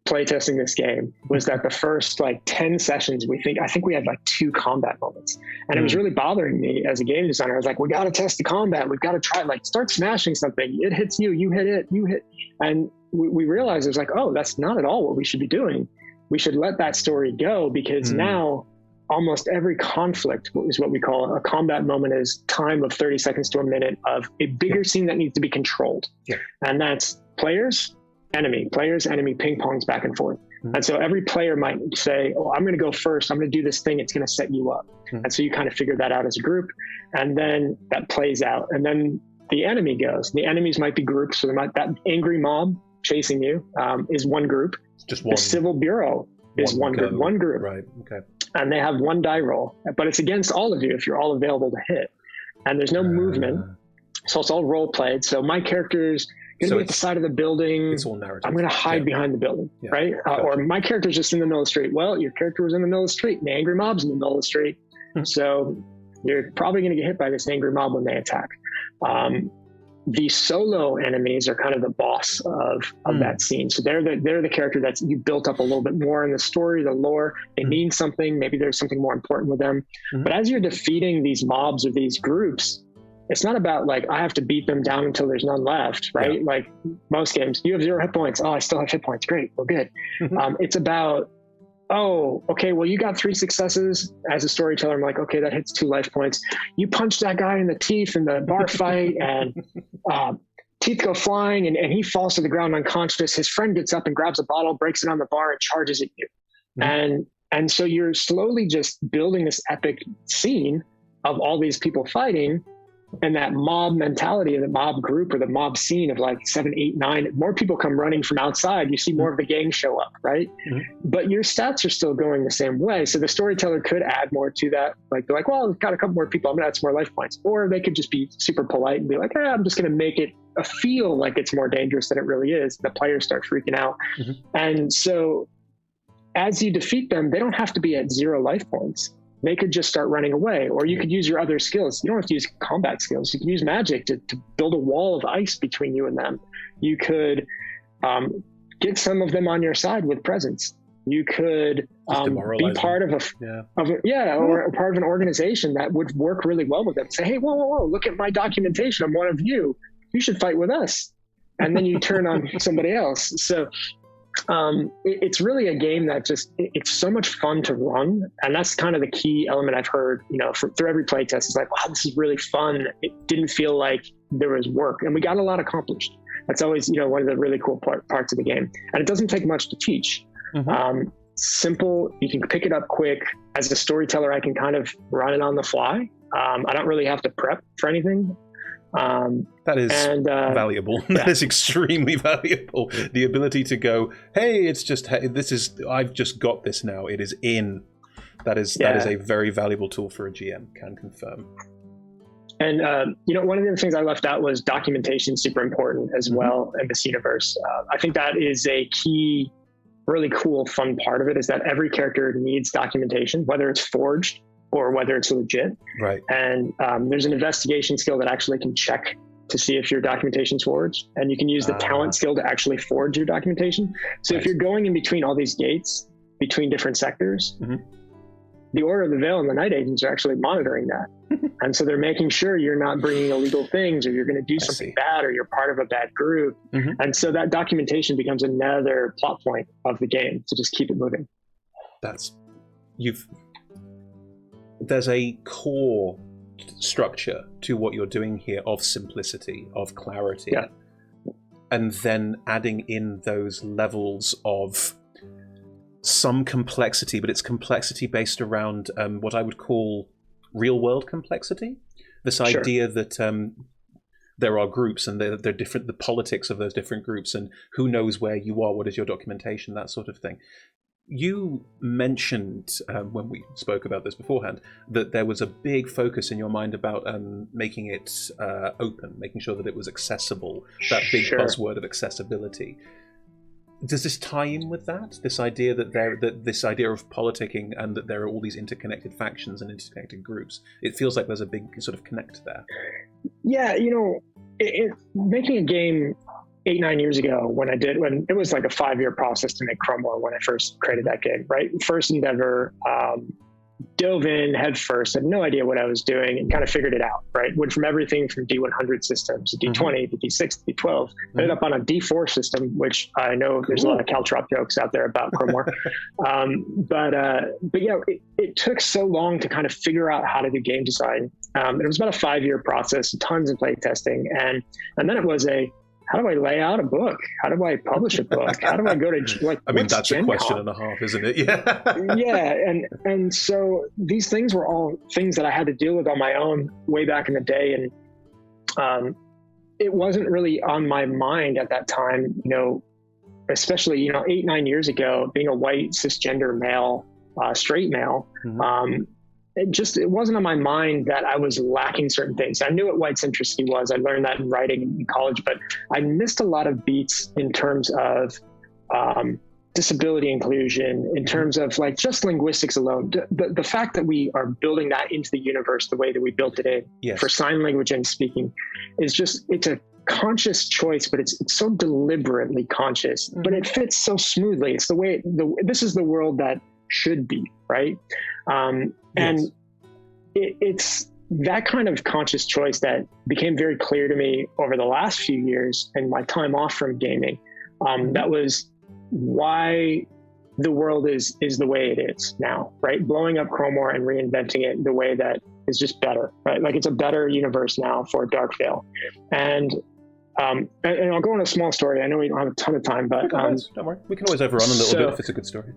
playtesting this game was that the first 10 sessions, I think we had 2 combat moments, and it was really bothering me as a game designer. I was like, we got to test the combat. We've got to try, start smashing something. It hits you, you hit it, you hit. And we realized it was oh, that's not at all what we should be doing. We should let that story go, because now almost every conflict is what we call a combat moment, is time of 30 seconds to a minute of a bigger scene that needs to be controlled. And that's players, enemy, ping pongs back and forth. And so every player might say, oh, I'm going to go first. I'm going to do this thing. It's going to set you up. And so you kind of figure that out as a group, and then that plays out. And then the enemy goes. The enemies might be groups. So that angry mob chasing you is one group. Just one. The civil bureau is one group. One group. Right. Okay. And they have one die roll, but it's against all of you if you're all available to hit. And there's no movement, so it's all role played. So my character's going to be at the side of the building. It's all narrative. I'm going to hide behind the building, right? Or my character's just in the middle of the street. Well, your character was in the middle of the street, and the angry mob's in the middle of the street. So you're probably going to get hit by this angry mob when they attack. The solo enemies are kind of the boss of that scene. So they're the character that's you built up a little bit more in the story, the lore. They mean something. Maybe there's something more important with them. But as you're defeating these mobs or these groups, it's not about I have to beat them down until there's none left, right? Like most games, you have 0 hit points. Oh, I still have hit points. Great. Well, good. It's about, oh, okay, well, you got 3 successes. As a storyteller, I'm like, okay, that hits 2 life points. You punch that guy in the teeth in the bar fight, and teeth go flying, and he falls to the ground unconscious. His friend gets up and grabs a bottle, breaks it on the bar, and charges at you. And so you're slowly just building this epic scene of all these people fighting, and that mob mentality of the mob group or the mob scene of 7, 8, 9, more people come running from outside. You see more of the gang show up, right? But your stats are still going the same way. So the storyteller could add more to that. They're like, well, we've got a couple more people. I'm going to add some more life points. Or they could just be super polite and be like, I'm just going to make it feel like it's more dangerous than it really is. The players start freaking out. And so as you defeat them, they don't have to be at 0 life points. They could just start running away, or you could use your other skills. You don't have to use combat skills. You can use magic to build a wall of ice between you and them. You could get some of them on your side with presence. You could be part of or part of an organization that would work really well with them. Say, hey, whoa, look at my documentation. I'm one of you. You should fight with us. And then you turn on somebody else. So it's really a game that it's so much fun to run. And that's kind of the key element I've heard, through every playtest. It's like, wow, this is really fun. It didn't feel like there was work, and we got a lot accomplished. That's always, one of the really cool parts of the game. And it doesn't take much to teach. Simple, you can pick it up quick. As a storyteller, I can kind of run it on the fly. I don't really have to prep for anything. That is valuable. That is extremely valuable. The ability to go, hey, I've just got this now. It is in. That is a very valuable tool for a GM. Can confirm. And one of the things I left out was documentation, super important as well in this universe. I think that is a key, really cool, fun part of it, is that every character needs documentation, whether it's forged or whether it's legit. Right. And there's an investigation skill that actually can check to see if your documentation's forged, and you can use the talent skill to actually forge your documentation. So if you're going in between all these gates, between different sectors, the Order of the Veil and the Night Agents are actually monitoring that. And so they're making sure you're not bringing illegal things, or you're going to do something bad, or you're part of a bad group. And so that documentation becomes another plot point of the game to just keep it moving. There's a core structure to what you're doing here of simplicity, of clarity, and then adding in those levels of some complexity, but it's complexity based around what I would call real-world complexity. This idea that there are groups, and they're different, the politics of those different groups, and who knows where you are, what is your documentation, that sort of thing. You mentioned, when we spoke about this beforehand, that there was a big focus in your mind about making it open, making sure that it was accessible, that big buzzword of accessibility. Does this tie in with that? This idea this idea of politicking, and that there are all these interconnected factions and interconnected groups. It feels like there's a big sort of connect there. Yeah, making a game 8-9 years ago, when it was like a 5-year process to make Chrome War when I first created that game, right? First endeavor, dove in head first, had no idea what I was doing, and kind of figured it out, right? Went from everything from D100 systems to D20 to D6 to D12, ended up on a D4 system, which I know there's a lot of Caltrop jokes out there about Chrome War. But yeah, it took so long to kind of figure out how to do game design. It was about a 5-year process, tons of play testing. And then it was how do I lay out a book? How do I publish a book? How do I go to that's a question and a half, isn't it? Yeah. Yeah. And so these things were all things that I had to deal with on my own way back in the day. And it wasn't really on my mind at that time, especially, 8-9 years ago, being a white cisgender male, straight male, it wasn't on my mind that I was lacking certain things. I knew what white centricity was. I learned that in writing in college, but I missed a lot of beats in terms of disability inclusion, in terms of just linguistics alone. The fact that we are building that into the universe the way that we built it in for sign language and speaking is it's a conscious choice, but it's so deliberately conscious, but it fits so smoothly. It's the way, this is the world that should be, right? And it's that kind of conscious choice that became very clear to me over the last few years and my time off from gaming. That was why the world is the way it is now, right? Blowing up Chrome War and reinventing it the way that is just better, right? Like, it's a better universe now for Dark Veil. And I'll go on a small story. I know we don't have a ton of time, but don't worry. We can always overrun a little bit if it's a good story.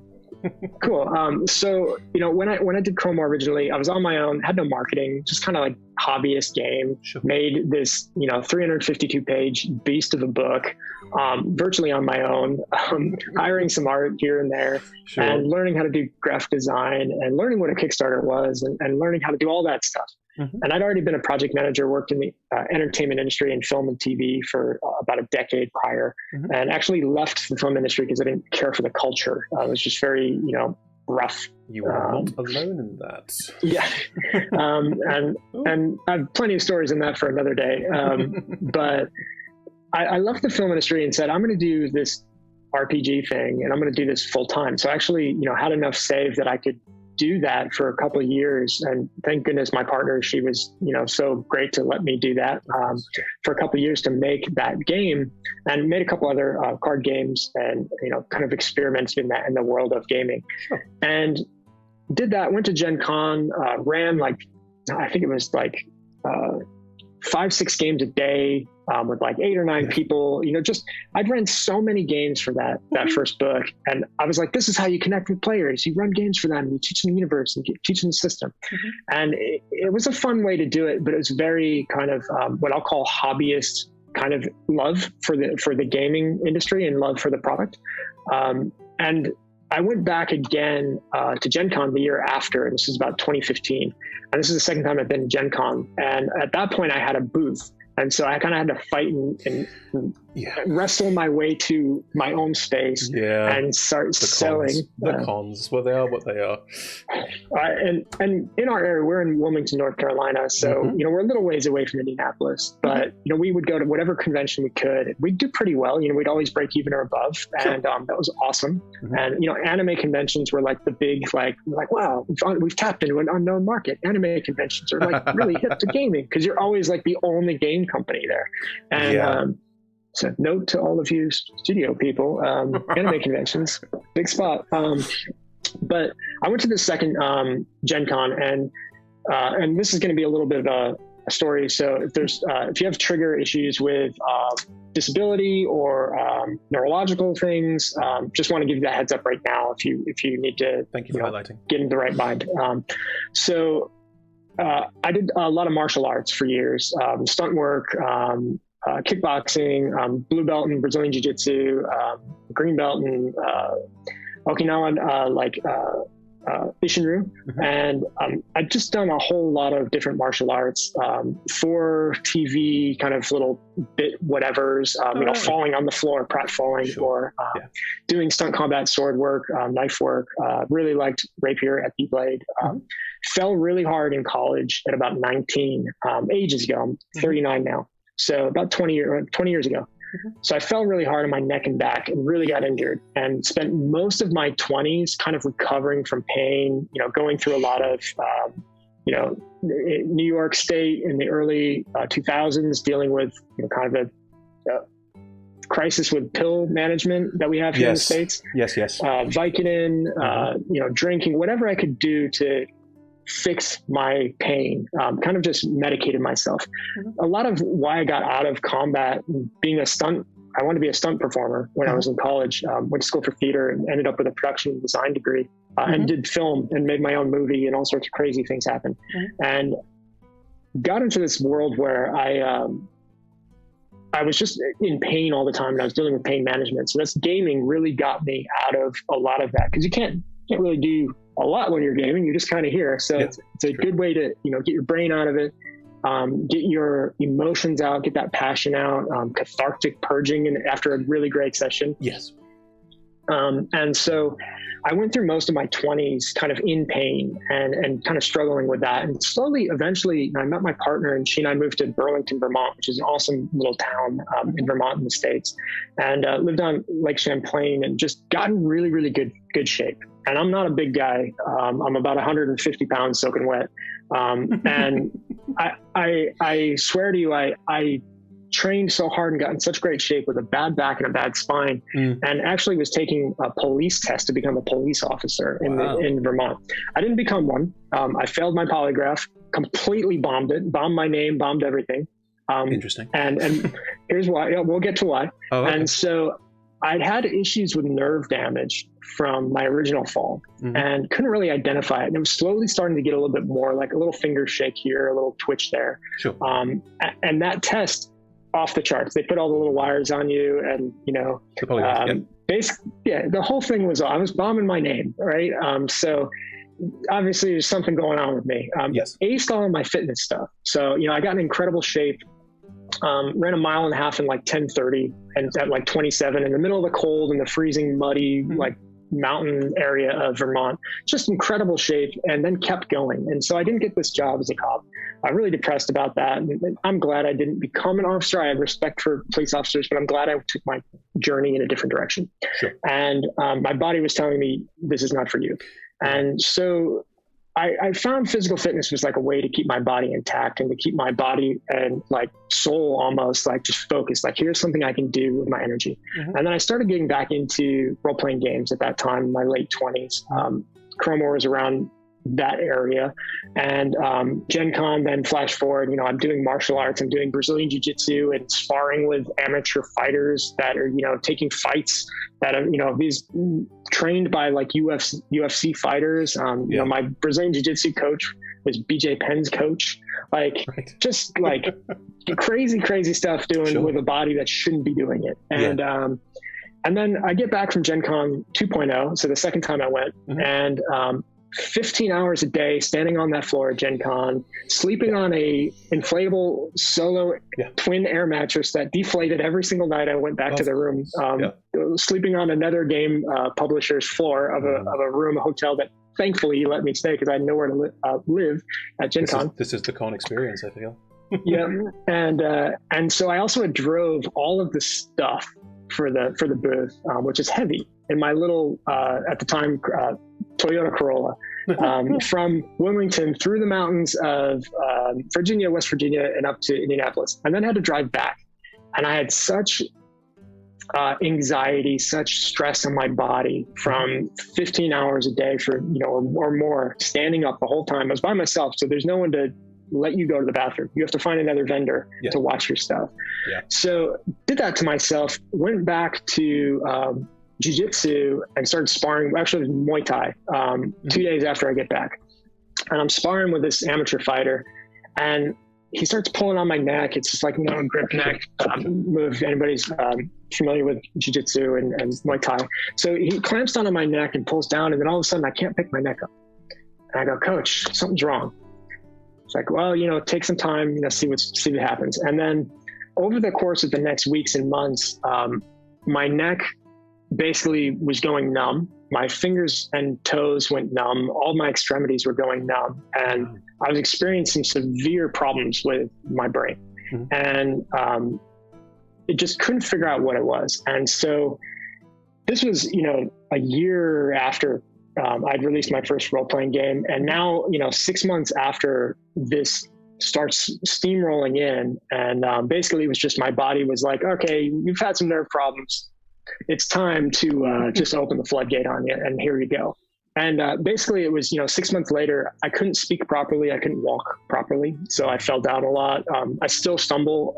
Cool. So, when I did Chrome War originally, I was on my own, had no marketing, just kind of like hobbyist game, made this, 352-page beast of a book, virtually on my own, hiring some art here and there, and learning how to do graphic design, and learning what a Kickstarter was, and learning how to do all that stuff. And I'd already been a project manager, worked in the entertainment industry and film and TV for about a decade prior, and actually left the film industry because I didn't care for the culture. It was just very, rough. You were not alone in that. Yeah. And I have plenty of stories in that for another day. But I left the film industry and said, I'm going to do this RPG thing, and I'm going to do this full time. So I actually, had enough saved that I could do that for a couple of years, and thank goodness my partner, she was so great to let me do that for a couple of years to make that game, and made a couple other card games, and kind of experimented in the world of gaming. And did that, went to Gen Con, ran I think it was 5-6 games a day, with 8 or 9 people, I'd run so many games for that first book. And I was like, this is how you connect with players. You run games for them, you teach them the universe and teach them the system. And it was a fun way to do it, but it was very kind of what I'll call hobbyist kind of love for the gaming industry and love for the product. And I went back again to Gen Con the year after, and this was about 2015. And this is the second time I've been to Gen Con. And at that point, I had a booth. And so I kind of had to fight and wrestle my way to my own space and start selling. The cons. Well, they are what they are. And in our area, we're in Wilmington, North Carolina. So, we're a little ways away from Indianapolis. But, we would go to whatever convention we could. We'd do pretty well. We'd always break even or above. And that was awesome. And, anime conventions were like the big, like wow, we've tapped into an unknown market. Anime conventions are like really hip to gaming because you're always like the only game company there. And so note to all of you studio people, anime conventions, big spot. But I went to the second Gen Con, and this is going to be a little bit of a story. So if you have trigger issues with disability or neurological things, just want to give you that heads up right now if you need to thank you for highlighting, get in the right mind. I did a lot of martial arts for years, stunt work, kickboxing, blue belt in Brazilian Jiu-Jitsu, green belt in Okinawan, Ishinryu. And I've just done a whole lot of different martial arts for TV, kind of little bit whatevers, falling on the floor, pratfalling, or doing stunt combat, sword work, knife work. Really liked rapier at the blade. Fell really hard in college at about 19, ages ago. I'm 39 now. So about 20 years ago. So I fell really hard on my neck and back and really got injured, and spent most of my 20s kind of recovering from pain, going through a lot of, New York State in the early 2000s, dealing with kind of a crisis with pill management that we have here in the States. Yes. Vicodin, drinking, whatever I could do to fix my pain, kind of just medicated myself. A lot of why I got out of combat, being a stunt, I wanted to be a stunt performer when I was in college, went to school for theater and ended up with a production and design degree, and did film and made my own movie, and all sorts of crazy things happened. And got into this world where I was just in pain all the time, and I was dealing with pain management. So this gaming really got me out of a lot of that, because you can't really do a lot when you're gaming. You're just kind of here. So it's a good way to, get your brain out of it, get your emotions out, get that passion out, cathartic purging after a really great session. Yes. And so I went through most of my 20s kind of in pain and kind of struggling with that. And slowly, eventually, I met my partner, and she and I moved to Burlington, Vermont, which is an awesome little town in Vermont in the States, and lived on Lake Champlain, and just got in really, really good shape. And I'm not a big guy. I'm about 150 pounds soaking wet. And I swear to you, I trained so hard and got in such great shape with a bad back and a bad spine, and actually was taking a police test to become a police officer in Vermont. I didn't become one. I failed my polygraph, completely bombed it, bombed my name, bombed everything. Interesting. And here's why. We'll get to why. Oh, okay. And so I'd had issues with nerve damage from my original fall, and couldn't really identify it. And it was slowly starting to get a little bit more, like a little finger shake here, a little twitch there. Sure. And that test, off the charts. They put all the little wires on you, and the whole thing was, I was bombing my name, right? So obviously there's something going on with me. Aced all of my fitness stuff. So, I got in incredible shape. Ran a mile and a half in like 10:30, and at like 27 in the middle of the cold and the freezing, muddy, like mountain area of Vermont, just incredible shape, and then kept going. And so I didn't get this job as a cop. I'm really depressed about that. And I'm glad I didn't become an officer. I have respect for police officers, but I'm glad I took my journey in a different direction. Sure. And my body was telling me, this is not for you. And so I found physical fitness was like a way to keep my body intact, and to keep my body and like soul almost like just focused, like here's something I can do with my energy. And then I started getting back into role-playing games at that time in my late 20s. Chrome War was around that area, and Gen Con, then flash forward, I'm doing martial arts. I'm doing Brazilian Jiu-Jitsu and sparring with amateur fighters that are, taking fights that are, these trained by like UFC fighters. My Brazilian Jiu-Jitsu coach was BJ Penn's coach, just like crazy stuff doing with a body that shouldn't be doing it. And And then I get back from Gen Con 2.0, so the second time I went, and 15 hours a day standing on that floor at Gen Con, sleeping on a inflatable solo twin air mattress that deflated every single night I went back to the room, sleeping on another game publisher's floor of a room, a hotel that thankfully he let me stay because I had nowhere to live at Gen Con. This is the con experience, I feel. Yeah, and so I also drove all of the stuff for the booth, which is heavy. In my little at the time Toyota Corolla, from Wilmington through the mountains of Virginia, West Virginia, and up to Indianapolis, and then had to drive back. And I had such anxiety, such stress in my body from 15 hours a day for or more, standing up the whole time. I was by myself, so there's no one to let you go to the bathroom. You have to find another vendor to watch your stuff. So did that to myself, went back to jiu-jitsu and started sparring. Actually, it was Muay Thai 2 days after I get back. And I'm sparring with this amateur fighter, and he starts pulling on my neck. It's just like, a grip neck move. If anybody's familiar with jiu-jitsu and Muay Thai. So he clamps down on my neck and pulls down, and then all of a sudden I can't pick my neck up. And I go, "Coach, something's wrong." It's like, well, take some time, see what happens. And then over the course of the next weeks and months, my neck basically was going numb. My fingers and toes went numb. All my extremities were going numb. And I was experiencing severe problems with my brain. And it just couldn't figure out what it was. And so this was, a year after I'd released my first role-playing game. And now, 6 months after this starts steamrolling in, and basically it was just my body was like, okay, you've had some nerve problems. It's time to just open the floodgate on you, and here you go. And basically it was, 6 months later, I couldn't speak properly. I couldn't walk properly. So I fell down a lot. I still stumble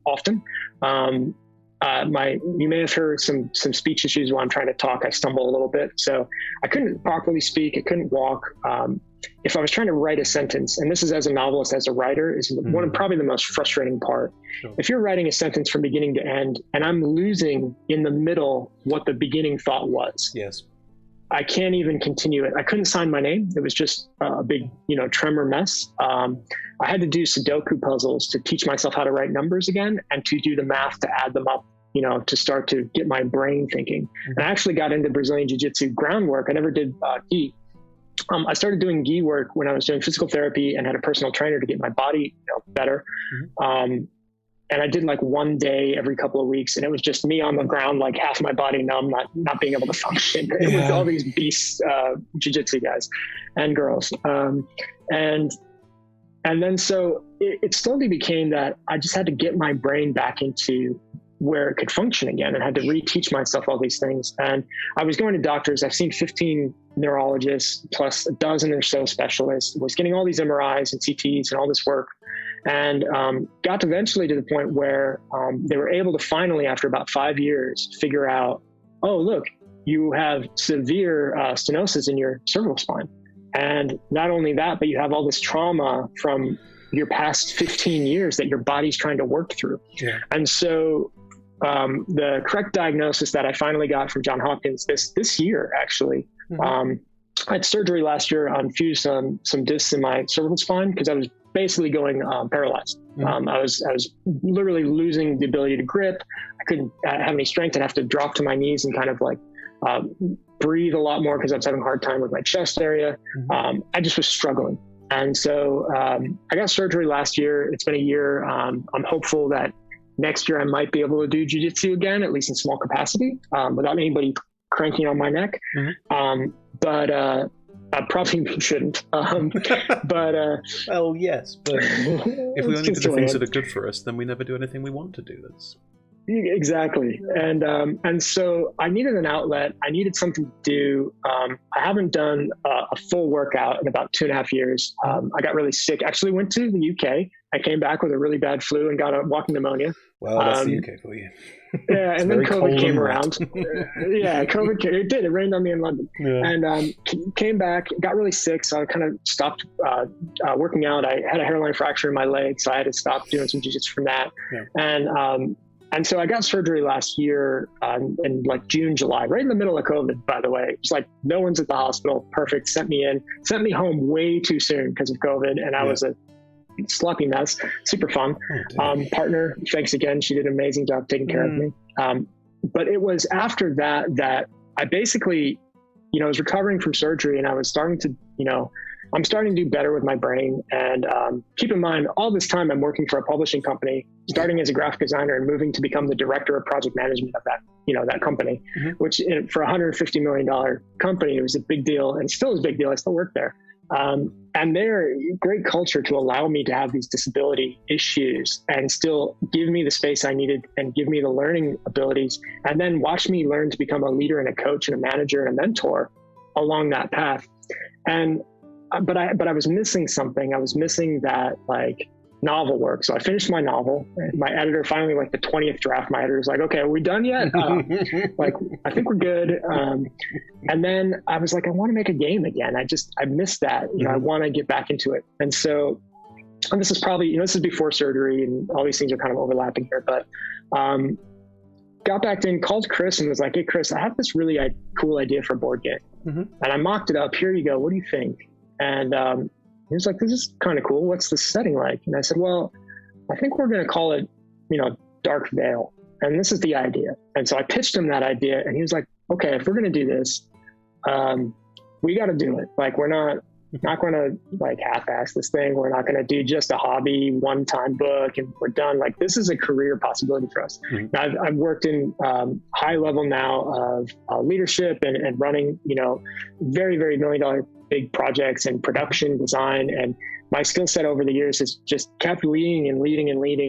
often. You may have heard some speech issues while I'm trying to talk. I stumble a little bit. So I couldn't properly speak. I couldn't walk. If I was trying to write a sentence, and this is as a novelist, as a writer, is one of probably the most frustrating part. Sure. If you're writing a sentence from beginning to end, and I'm losing in the middle what the beginning thought was. Yes. I can't even continue it. I couldn't sign my name. It was just a big, tremor mess. I had to do Sudoku puzzles to teach myself how to write numbers again, and to do the math to add them up, to start to get my brain thinking. And I actually got into Brazilian Jiu-Jitsu groundwork. I never did gi. I started doing gi work when I was doing physical therapy and had a personal trainer to get my body better. And I did like 1 day every couple of weeks, and it was just me on the ground, like half my body numb, not being able to function with all these beast jiu-jitsu guys and girls. And then so it slowly became that I just had to get my brain back into where it could function again, and had to reteach myself all these things. And I was going to doctors. I've seen 15 neurologists plus a dozen or so specialists, was getting all these MRIs and CTs and all this work. And got eventually to the point where they were able to finally, after about 5 years, figure out, oh, look, you have severe stenosis in your cervical spine. And not only that, but you have all this trauma from your past 15 years that your body's trying to work through. Yeah. And so the correct diagnosis that I finally got from Johns Hopkins this year, actually, I had surgery last year on fused some discs in my cervical spine because I was basically going paralyzed. I was literally losing the ability to grip. I couldn't have any strength. I'd have to drop to my knees and kind of like breathe a lot more because I was having a hard time with my chest area. I just was struggling. And so I got surgery last year. It's been a year. I'm hopeful that next year I might be able to do jiu-jitsu again, at least in small capacity, without anybody cranking on my neck. But I probably shouldn't. Well, yes, but if we only do the things that are good for us, then we never do anything we want to do. That's exactly. And so I needed an outlet. I needed something to do. I haven't done a full workout in about 2.5 years. I got really sick. Actually went to the UK. I came back with a really bad flu and got a walking pneumonia. Well, that's the UK for you. Yeah, and then COVID came around. Yeah, COVID came. It did. It rained on me in London. Yeah. And came back, got really sick, so I kind of stopped working out. I had a hairline fracture in my leg, so I had to stop doing some jiu-jitsu from that. Yeah. And And so I got surgery last year in like June, July, right in the middle of COVID, by the way. It's like no one's at the hospital. Perfect. Sent me home way too soon because of COVID. And I was a sloppy mess. Super fun. Partner, thanks again. She did an amazing job taking care of me. But it was after that I basically, was recovering from surgery, and I was starting to, I'm starting to do better with my brain. And keep in mind, all this time I'm working for a publishing company, starting as a graphic designer and moving to become the director of project management of that, that company, which for a $150 million company, it was a big deal, and still is a big deal. I still work there. And they're great culture to allow me to have these disability issues and still give me the space I needed and give me the learning abilities, and then watch me learn to become a leader and a coach and a manager and a mentor along that path. And but I was missing something. I was missing that like novel work. So I finished my novel. My editor finally, like the 20th draft, my editor's like, okay, are we done yet? Like, I think we're good. And then I was like, I want to make a game again. I missed that. I want to get back into it. And so, and this is probably, this is before surgery and all these things are kind of overlapping here, but got back in, called Chris and was like, hey, Chris, I have this really cool idea for a board game. And I mocked it up. Here you go. What do you think? And he was like, this is kind of cool. What's the setting like? And I said, well, I think we're going to call it, Dark Veil. And this is the idea. And so I pitched him that idea, and he was like, okay, if we're going to do this, we got to do it. Like, we're not going to like half-ass this thing. We're not going to do just a hobby one-time book and we're done. Like, this is a career possibility for us. Now, I've worked in high level now of leadership and running, very, very $1 million big projects and production design. And my skill set over the years has just kept leading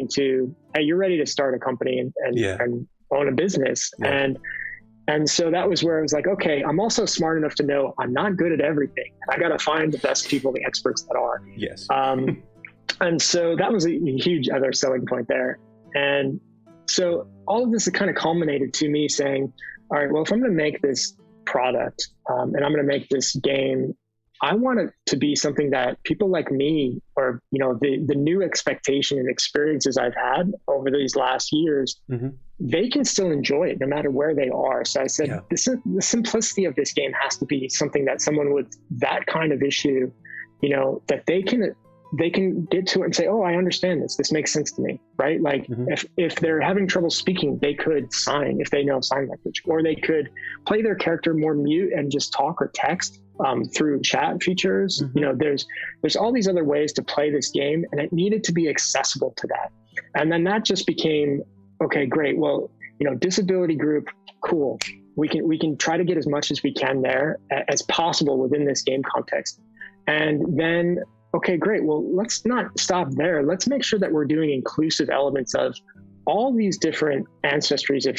to, hey, you're ready to start a company and own a business. And so that was where I was like, okay, I'm also smart enough to know I'm not good at everything. I got to find the best people, the experts that are. Yes. And so that was a huge other selling point there. And so all of this has kind of culminated to me saying, all right, well, if I'm going to make this product and I'm going to make this game, I want it to be something that people like me, or, the new expectation and experiences I've had over these last years, they can still enjoy it no matter where they are. So I said, the simplicity of this game has to be something that someone with that kind of issue, that they can get to it and say, oh, I understand this. This makes sense to me, right? Like if they're having trouble speaking, they could sign if they know sign language, or they could play their character more mute and just talk or text through chat features. There's all these other ways to play this game, and it needed to be accessible to that. And then that just became, okay, great. Well, disability group, cool. We can try to get as much as we can there as possible within this game context. And then, okay, great. Well, let's not stop there. Let's make sure that we're doing inclusive elements of all these different ancestries of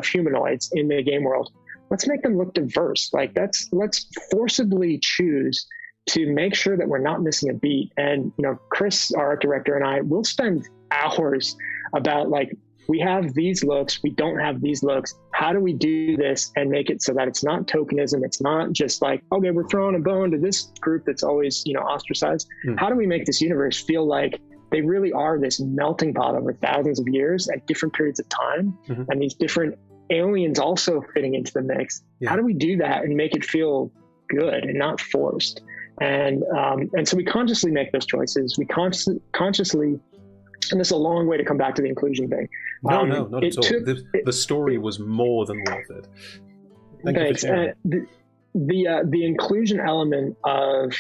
humanoids in the game world. Let's make them look diverse. Like, let's forcibly choose to make sure that we're not missing a beat. And, Chris, our art director, and I will spend hours about like, we have these looks, we don't have these looks. How do we do this and make it so that it's not tokenism? It's not just like, okay, we're throwing a bone to this group that's always, ostracized. How do we make this universe feel like they really are this melting pot over thousands of years at different periods of time, and these different aliens also fitting into the mix? How do we do that and make it feel good and not forced? And so we consciously make those choices. We consciously, and this is a long way to come back to the inclusion thing. No, not at all. The story was more than worth it. Thank you for sharing. The inclusion element of,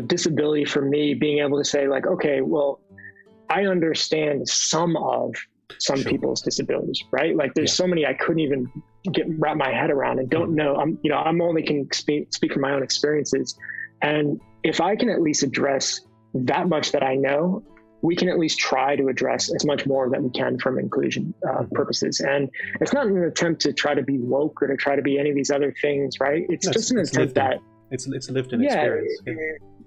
disability for me, being able to say like, okay, well, I understand some people's disabilities, right? Like there's so many I couldn't even wrap my head around and don't know. I'm only can speak from my own experiences. And if I can at least address that much that I know, we can at least try to address as much more that we can from inclusion purposes. And it's not an attempt to try to be woke or to try to be any of these other things, right? It's just an attempt that it's a lived-in experience.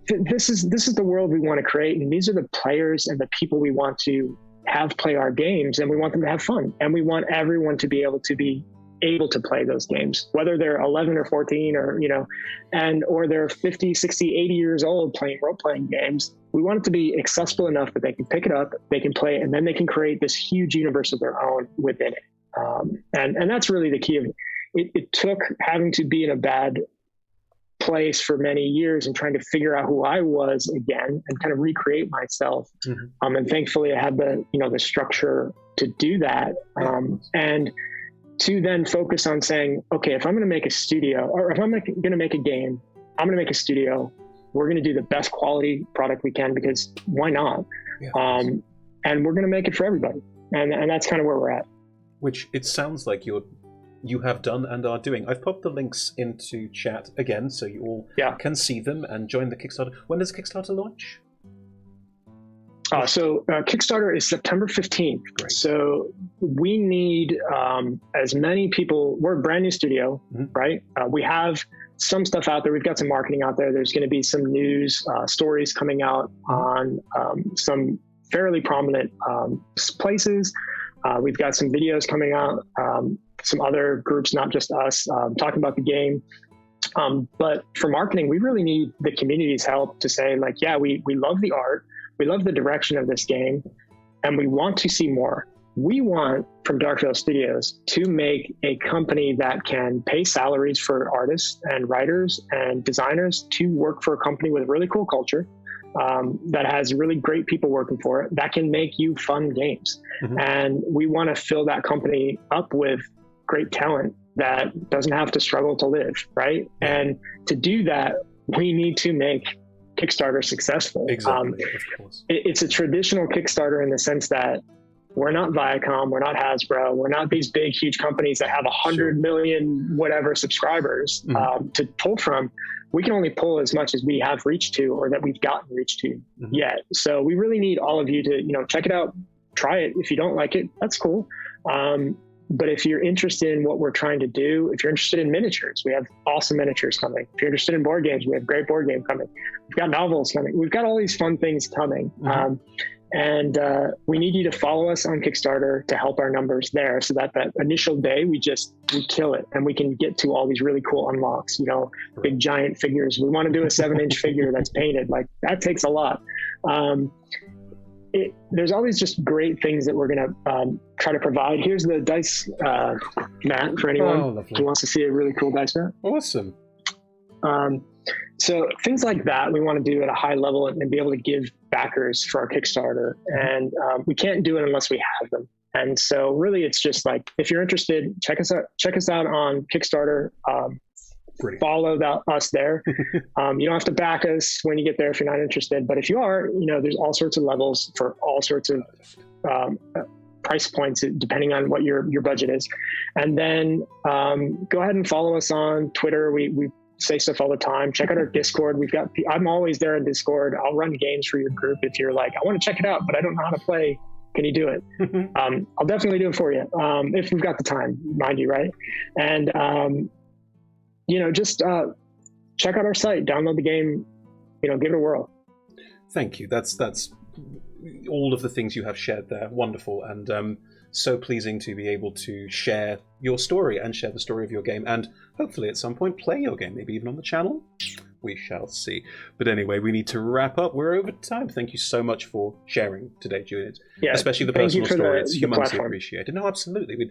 This is the world we want to create, and these are the players and the people we want to have play our games, and we want them to have fun, and we want everyone to be able to play those games, whether they're 11 or 14 or or they're 50, 60, 80 years old playing role-playing games. we want it to be accessible enough that they can pick it up, they can play it, and then they can create this huge universe of their own within it. And that's really the key of it. It took having to be in a bad place for many years and trying to figure out who I was again and kind of recreate myself. And thankfully I had the structure to do that. And to then focus on saying, okay, if I'm going to make a studio, or if I'm going to make a game, I'm going to make a studio. We're going to do the best quality product we can, because why not? And we're going to make it for everybody. And that's kind of where we're at. Which it sounds like you have done and are doing. I've popped the links into chat again, so you all can see them and join the Kickstarter. When does Kickstarter launch? So Kickstarter is September 15th. Great. So we need as many people. We're a brand new studio, right? We have some stuff out there. We've got some marketing out there. There's going to be some news stories coming out on some fairly prominent places. We've got some videos coming out, some other groups, not just us, talking about the game. But for marketing, we really need the community's help to say, like, yeah, we love the art. We love the direction of this game, and we want to see more. We want, from Dark Veil Studios, to make a company that can pay salaries for artists and writers and designers to work for a company with really cool culture, that has really great people working for it, that can make you fun games. And we want to fill that company up with great talent that doesn't have to struggle to live, right? And to do that, we need to make Kickstarter successful. Exactly, of course. It's a traditional Kickstarter in the sense that we're not Viacom, we're not Hasbro, we're not these big, huge companies that have 100 million whatever subscribers to pull from. We can only pull as much as we have reached to, or that we've gotten reached to yet. So we really need all of you to, check it out, try it. If you don't like it, that's cool. But if you're interested in what we're trying to do, if you're interested in miniatures, we have awesome miniatures coming. If you're interested in board games, we have great board game coming. We've got novels coming. We've got all these fun things coming. And we need you to follow us on Kickstarter to help our numbers there, so that initial day we kill it and we can get to all these really cool unlocks, big giant figures. We want to do a 7-inch figure that's painted. Like, that takes a lot. There's always just great things that we're going to try to provide. Here's the dice mat for anyone who wants to see a really cool dice mat. Awesome. So things like that we want to do at a high level and be able to give backers for our Kickstarter. And we can't do it unless we have them. And so really it's just like, if you're interested, check us out on Kickstarter. Follow us there. You don't have to back us when you get there if you're not interested. But if you are, there's all sorts of levels for all sorts of price points, depending on what your budget is. And then go ahead and follow us on Twitter. We say stuff all the time. Check out our Discord. I'm always there in Discord. I'll run games for your group if you're like, I want to check it out, but I don't know how to play. Can you do it? I'll definitely do it for you if we've got the time, mind you, right? And just check out our site, download the game, give it a whirl. Thank you. That's all of the things you have shared there. Wonderful. And so pleasing to be able to share your story and share the story of your game, and hopefully at some point play your game, maybe even on the channel. We shall see. But anyway, we need to wrap up. We're over time. Thank you so much for sharing today, Julian. Yeah, especially the personal story. It's humanly appreciated. No, absolutely.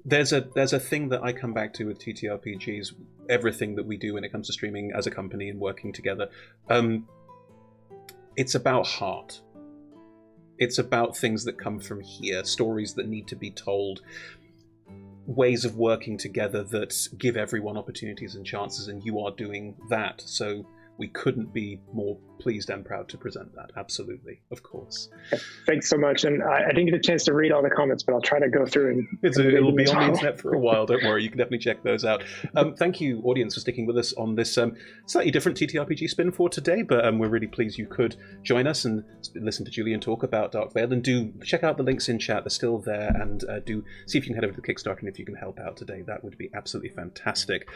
There's a thing that I come back to with TTRPGs, everything that we do when it comes to streaming as a company and working together. It's about heart. It's about things that come from here, stories that need to be told, ways of working together that give everyone opportunities and chances, and you are doing that. So we couldn't be more pleased and proud to present that. Absolutely, of course. Thanks so much. And I didn't get a chance to read all the comments, but I'll try to go through. It'll be on the internet for a while, don't worry. You can definitely check those out. Thank you, audience, for sticking with us on this slightly different TTRPG spin for today, but we're really pleased you could join us and listen to Julian talk about Dark Veil, and do check out the links in chat. They're still there, and do see if you can head over to the Kickstarter, and if you can help out today, that would be absolutely fantastic.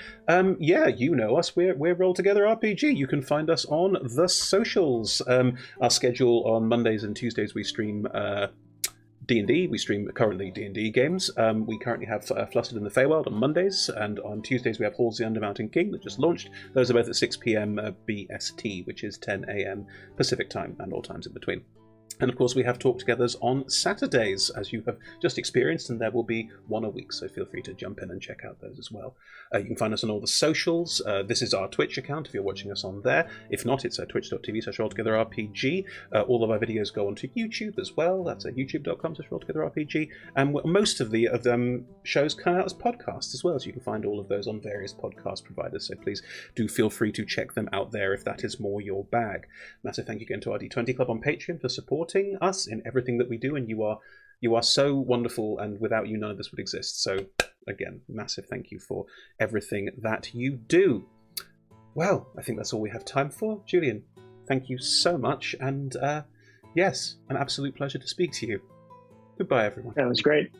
You know us. We're Roll Together RPG. You can find us on the socials. Our schedule on Mondays and Tuesdays, we stream D&D. We stream currently D&D games. We currently have Flustered in the Feywild on Mondays, and on Tuesdays we have Halls of the Undermountain King that just launched. Those are both at 6 p.m. BST, which is 10 a.m. Pacific time, and all times in between. And of course, we have Talk-togethers on Saturdays, as you have just experienced, and there will be one a week, so feel free to jump in and check out those as well. You can find us on all the socials. This is our Twitch account if you're watching us on there. If not, it's twitch.tv/RollTogetherRPG. All of our videos go onto YouTube as well. That's at youtube.com/RollTogetherRPG. And most of the shows come out as podcasts as well, so you can find all of those on various podcast providers. So please do feel free to check them out there if that is more your bag. Massive thank you again to our D20 Club on Patreon for supporting us in everything that we do, and you are so wonderful, and without you none of this would exist. So again, massive thank you for everything that you do. Well, I think that's all we have time for. Julian, thank you so much, and yes, an absolute pleasure to speak to you. Goodbye, everyone. That was great.